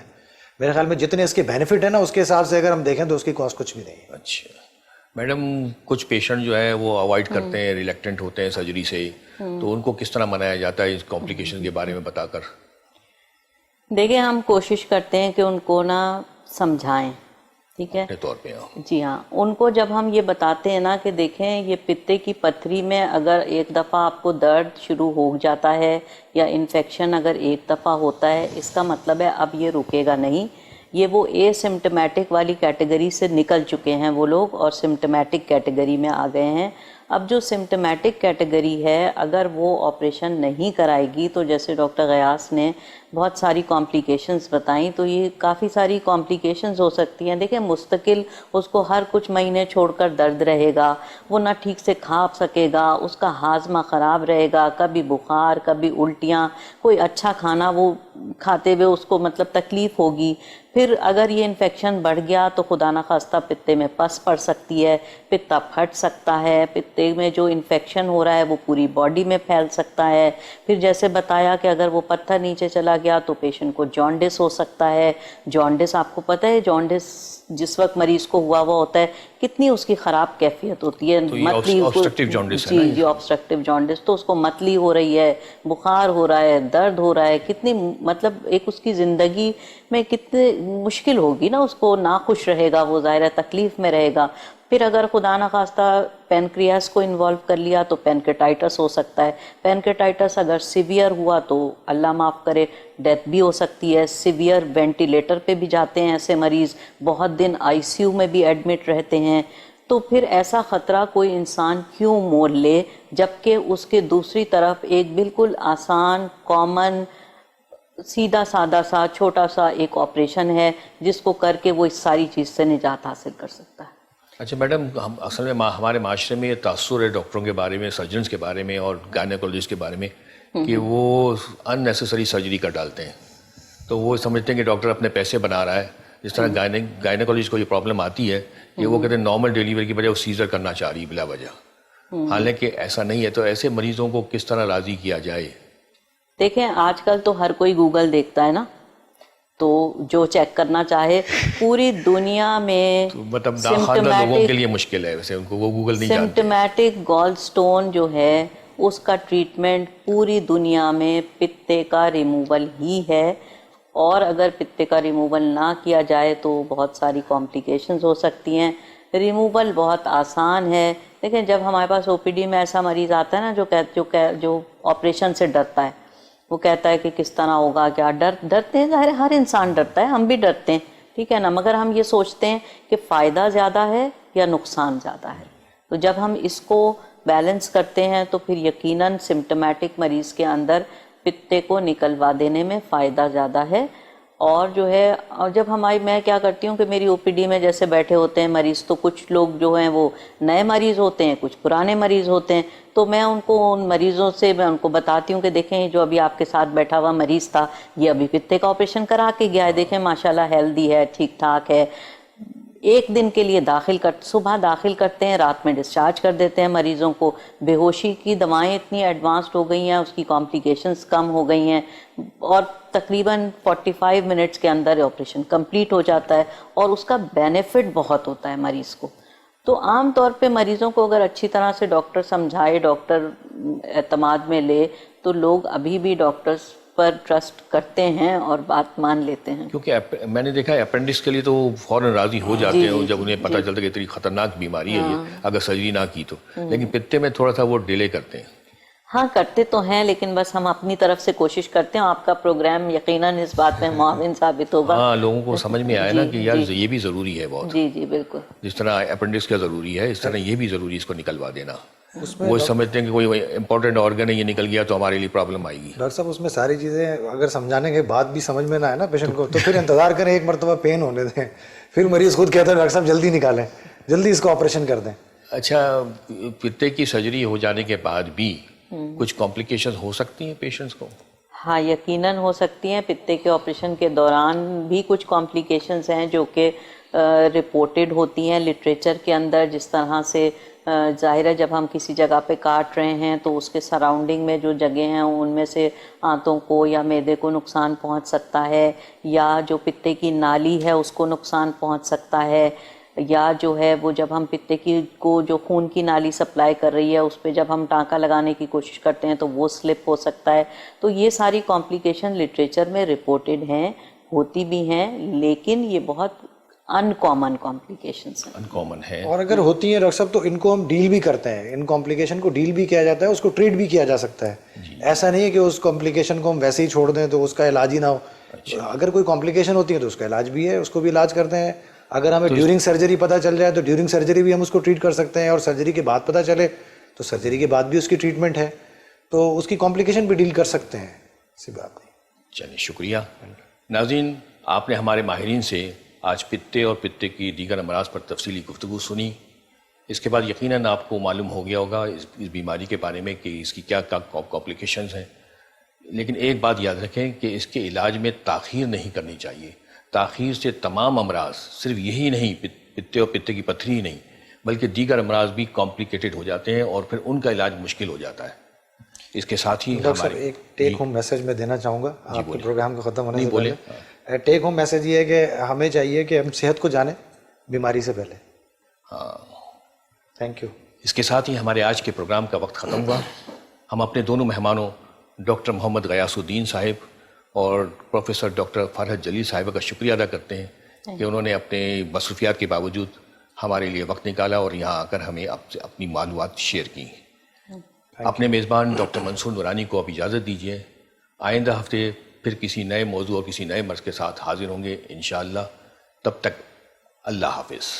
میرے خیال میں. جتنے اس کے بینیفٹ ہیں نا اس کے حساب سے اگر ہم دیکھیں تو اس کی کاسٹ کچھ بھی نہیں ہے. اچھا میڈم, کچھ پیشنٹ جو ہے وہ اوائڈ کرتے ہیں, ریلیکٹنٹ ہوتے ہیں سرجری سے, تو ان کو کس طرح منایا جاتا ہے اس کمپلیکیشن کے بارے میں بتا کر؟ دیکھیں ہم کوشش کرتے ہیں کہ ان کو نا سمجھائیں, ٹھیک ہے, اپنے طور پہ. جی ہاں, ان کو جب ہم یہ بتاتے ہیں نا کہ دیکھیں یہ پتے کی پتھری میں اگر ایک دفعہ آپ کو درد شروع ہو جاتا ہے یا انفیکشن اگر ایک دفعہ ہوتا ہے, اس کا مطلب ہے اب یہ رکے گا نہیں. یہ وہ اے سمٹمیٹک والی کیٹیگری سے نکل چکے ہیں وہ لوگ اور سمٹمیٹک کیٹیگری میں آ گئے ہیں. اب جو سمٹمیٹک کیٹیگری ہے اگر وہ آپریشن نہیں کرائے گی تو جیسے ڈاکٹر غیاث نے بہت ساری کمپلیکیشنز بتائیں, تو یہ کافی ساری کمپلیکیشنز ہو سکتی ہیں. دیکھیں مستقل اس کو ہر کچھ مہینے چھوڑ کر درد رہے گا, وہ نہ ٹھیک سے کھا سکے گا, اس کا ہاضمہ خراب رہے گا, کبھی بخار کبھی الٹیاں, کوئی اچھا کھانا وہ کھاتے ہوئے اس کو مطلب تکلیف ہوگی. پھر اگر یہ انفیکشن بڑھ گیا تو خدا نخواستہ پتے میں پس پڑ سکتی ہے, پتا پھٹ سکتا ہے, پتے میں جو انفیکشن ہو رہا ہے وہ پوری باڈی میں پھیل سکتا ہے. پھر جیسے بتایا کہ اگر وہ پتھر نیچے چلا گیا تو پیشنٹ کو جانڈس ہو سکتا ہے. جانڈس آپ کو پتہ ہے, جانڈس جس وقت مریض کو ہوا ہوتا ہے کتنی اس کی خراب کیفیت ہوتی ہے. متلی obstructive jaundice ہے نا, جی آبسٹرکٹیو جانڈس, تو اس کو متلی ہو رہی ہے, بخار ہو رہا ہے, درد ہو رہا ہے, کتنی مطلب ایک اس کی زندگی میں کتنی مشکل ہوگی نا, اس کو ناخوش رہے گا, وہ ظاہر ہے تکلیف میں رہے گا. پھر اگر خدا نخواستہ پینکریاس کو انوالو کر لیا تو پینکریٹائٹس ہو سکتا ہے. پینکریٹائٹس اگر سیویئر ہوا تو اللہ معاف کرے ڈیتھ بھی ہو سکتی ہے. سیویئر وینٹیلیٹر پہ بھی جاتے ہیں ایسے مریض, بہت دن آئی سی یو میں بھی ایڈمٹ رہتے ہیں. تو پھر ایسا خطرہ کوئی انسان کیوں مول لے جبکہ اس کے دوسری طرف ایک بالکل آسان کامن سیدھا سادہ سا چھوٹا سا ایک آپریشن ہے جس کو کر کے وہ اس ساری چیز سے نجات حاصل کر سکتا ہے. اچھا میڈم, ہم اصل میں ہمارے معاشرے میں یہ تاثر ہے ڈاکٹروں کے بارے میں, سرجنس کے بارے میں اور گائنیکولوجسٹ کے بارے میں کہ وہ ان نیسیسری سرجری کر ڈالتے ہیں. تو وہ سمجھتے ہیں کہ ڈاکٹر اپنے پیسے بنا رہا ہے. جس طرح گائنیکولوجسٹ کو یہ پرابلم آتی ہے کہ وہ کہتے ہیں نارمل ڈیلیوری کی بجائے وہ سیزر کرنا چاہ رہی بلا وجہ, حالانکہ ایسا نہیں ہے. تو ایسے مریضوں کو کس طرح راضی کیا جائے؟ دیکھیں آج کل تو ہر کوئی گوگل دیکھتا ہے نا, تو جو چیک کرنا چاہے پوری دنیا میں مطلب ناخواندہ لوگوں کے لیے مشکل ہے ویسے, ان کو وہ گوگل نہیں جانتے. سمٹمیٹک گال سٹون جو ہے اس کا ٹریٹمنٹ پوری دنیا میں پتے کا ریموول ہی ہے, اور اگر پتے کا ریموول نہ کیا جائے تو بہت ساری کمپلیکیشنز ہو سکتی ہیں. ریموول بہت آسان ہے. دیکھیں جب ہمارے پاس او پی ڈی میں ایسا مریض آتا ہے نا جو آپریشن سے ڈرتا ہے, وہ کہتا ہے کہ کس طرح ہوگا, کیا ڈرتے ہیں, ظاہر ہر انسان ڈرتا ہے, ہم بھی ڈرتے ہیں, ٹھیک ہے نا, مگر ہم یہ سوچتے ہیں کہ فائدہ زیادہ ہے یا نقصان زیادہ ہے. تو جب ہم اس کو بیلنس کرتے ہیں تو پھر یقیناً سمٹمیٹک مریض کے اندر پتے کو نکلوا دینے میں فائدہ زیادہ ہے. اور جو ہے جب میں کیا کرتی ہوں کہ میری او پی ڈی میں جیسے بیٹھے ہوتے ہیں مریض, تو کچھ لوگ جو ہیں وہ نئے مریض ہوتے ہیں, کچھ پرانے مریض ہوتے ہیں, تو میں ان کو ان مریضوں سے میں ان کو بتاتی ہوں کہ دیکھیں جو ابھی آپ کے ساتھ بیٹھا ہوا مریض تھا یہ ابھی پتے کا آپریشن کرا کے گیا ہے, دیکھیں ماشاءاللہ ہیلدی ہے, ٹھیک ٹھاک ہے. ایک دن کے لیے صبح داخل کرتے ہیں، رات میں ڈسچارج کر دیتے ہیں مریضوں کو. بے ہوشی کی دوائیں اتنی ایڈوانسڈ ہو گئی ہیں، اس کی کمپلیکیشنز کم ہو گئی ہیں، اور تقریباً 45 منٹس کے اندر آپریشن کمپلیٹ ہو جاتا ہے، اور اس کا بینیفٹ بہت ہوتا ہے مریض کو. تو عام طور پہ مریضوں کو اگر اچھی طرح سے ڈاکٹر سمجھائے، ڈاکٹر اعتماد میں لے، تو لوگ ابھی بھی ڈاکٹرز پر ٹرسٹ کرتے ہیں اور بات مان لیتے ہیں. کیونکہ میں نے دیکھا ہے اپینڈکس کے لیے تو فوراً راضی ہو جاتے ہیں جب انہیں پتہ چلتا ہے کہ اتنی خطرناک بیماری ہے یہ، اگر سرجری نہ کی تو. لیکن پتے میں تھوڑا سا وہ ڈیلے کرتے ہیں. ہاں کرتے تو ہیں، لیکن بس ہم اپنی طرف سے کوشش کرتے ہیں. آپ کا پروگرام یقیناً اس بات میں معاون ثابت ہوگا. ہاں، لوگوں کو سمجھ میں آیا نا کہ یار یہ بھی ضروری ہے بہت. جی جی بالکل. جس طرح اپینڈکس کا ضروری ہے، اس طرح یہ بھی ضروری ہے، اس کو نکلوا دینا. وہ سمجھتے ہیں کہ کوئی امپورٹنٹ آرگن ہے، یہ نکل گیا تو ہمارے لیے پرابلم آئے گی. ڈاکٹر صاحب اس میں ساری چیزیں اگر سمجھانے کے بعد بھی سمجھ میں نہ آئے نا پیشنٹ کو، تو پھر انتظار کریں، ایک مرتبہ پین ہونے دیں، پھر مریض خود کہتا ہے ڈاکٹر صاحب جلدی نکالیں، جلدی اس کو آپریشن کر دیں. اچھا، پتے کی سرجری ہو جانے کے بعد بھی کچھ کمپلیکیشن ہو سکتی ہیں پیشنٹس کو؟ ہاں یقیناً ہو سکتی ہیں. پتے کے آپریشن کے دوران بھی کچھ کمپلیکیشنز ہیں جو کہ رپورٹڈ ہوتی ہیں لٹریچر کے اندر. جس طرح سے ظاہر ہے جب ہم کسی جگہ پہ کاٹ رہے ہیں تو اس کے سراؤنڈنگ میں جو جگہ ہیں ان میں سے آنتوں کو یا معدے کو نقصان پہنچ سکتا ہے، یا جو پتے کی نالی ہے اس کو نقصان پہنچ سکتا ہے، یا جو ہے وہ جب ہم پتے کو جو خون کی نالی سپلائی کر رہی ہے اس پہ جب ہم ٹانکا لگانے کی کوشش کرتے ہیں تو وہ سلپ ہو سکتا ہے. تو یہ ساری کمپلیکیشن لٹریچر میں رپورٹڈ ہیں، ہوتی بھی ہیں، لیکن یہ بہت ان کامن کمپلیکیشنس ہیں. انکامن ہے. اور اگر ہوتی ہیں ڈاکٹر صاحب تو ان کو ہم ڈیل بھی کرتے ہیں، ان کمپلیکیشن کو ڈیل بھی کیا جاتا ہے، اس کو ٹریٹ بھی کیا جا سکتا ہے. ایسا نہیں ہے کہ اس کمپلیکیشن کو ہم ویسے ہی چھوڑ دیں تو اس کا علاج ہی نہ ہو. اگر کوئی کمپلیکیشن ہوتی ہے تو اس کا علاج بھی ہے، اس کو بھی علاج کرتے ہیں. اگر ہمیں ڈیورنگ سرجری پتہ چل جائے تو ڈیورنگ سرجری بھی ہم اس کو ٹریٹ کر سکتے ہیں، اور سرجری کے بعد پتہ چلے تو سرجری کے بعد بھی اس کی ٹریٹمنٹ ہے، تو اس کی کمپلیکیشن بھی ڈیل کر سکتے ہیں. ایسی بات نہیں. چلیے شکریہ. ناظرین، آپ نے ہمارے ماہرین سے آج پتے اور پتے کی دیگر امراض پر تفصیلی گفتگو سنی. اس کے بعد یقیناً آپ کو معلوم ہو گیا ہوگا اس بیماری کے بارے میں کہ اس کی کیا کمپلیکیشنز ہیں. لیکن ایک بات یاد رکھیں کہ اس کے علاج میں تاخیر نہیں کرنی چاہیے. تاخیر سے تمام امراض، صرف یہی نہیں پتے اور پتے کی پتھری ہی نہیں بلکہ دیگر امراض بھی کمپلیکیٹڈ ہو جاتے ہیں اور پھر ان کا علاج مشکل ہو جاتا ہے. اس کے ساتھ ہی ڈاکٹر صاحب ایک ٹیک ہوم میسج میں دینا چاہوں گا آپ کے پروگرام کو ختم ہونے سے پہلے. ٹیک ہوم میسج یہ ہے کہ ہمیں چاہیے کہ ہم صحت کو جانیں بیماری سے پہلے. ہاں، تھینک یو. اس کے ساتھ ہی ہمارے آج کے پروگرام کا وقت ختم ہوا. ہم اپنے دونوں مہمانوں ڈاکٹر محمد غیاث الدین صاحب اور پروفیسر ڈاکٹر فرحت جلیل صاحبہ کا شکریہ ادا کرتے ہیں کہ انہوں نے اپنے مصروفیات کے باوجود ہمارے لیے وقت نکالا اور یہاں آ کر ہمیں اپنی معلومات شیئر کی. اپنے میزبان ڈاکٹر منصور نورانی کو اب اجازت دیجیے. آئندہ ہفتے پھر کسی نئے موضوع اور کسی نئے مرض کے ساتھ حاضر ہوں گے انشاءاللہ. تب تک اللہ حافظ.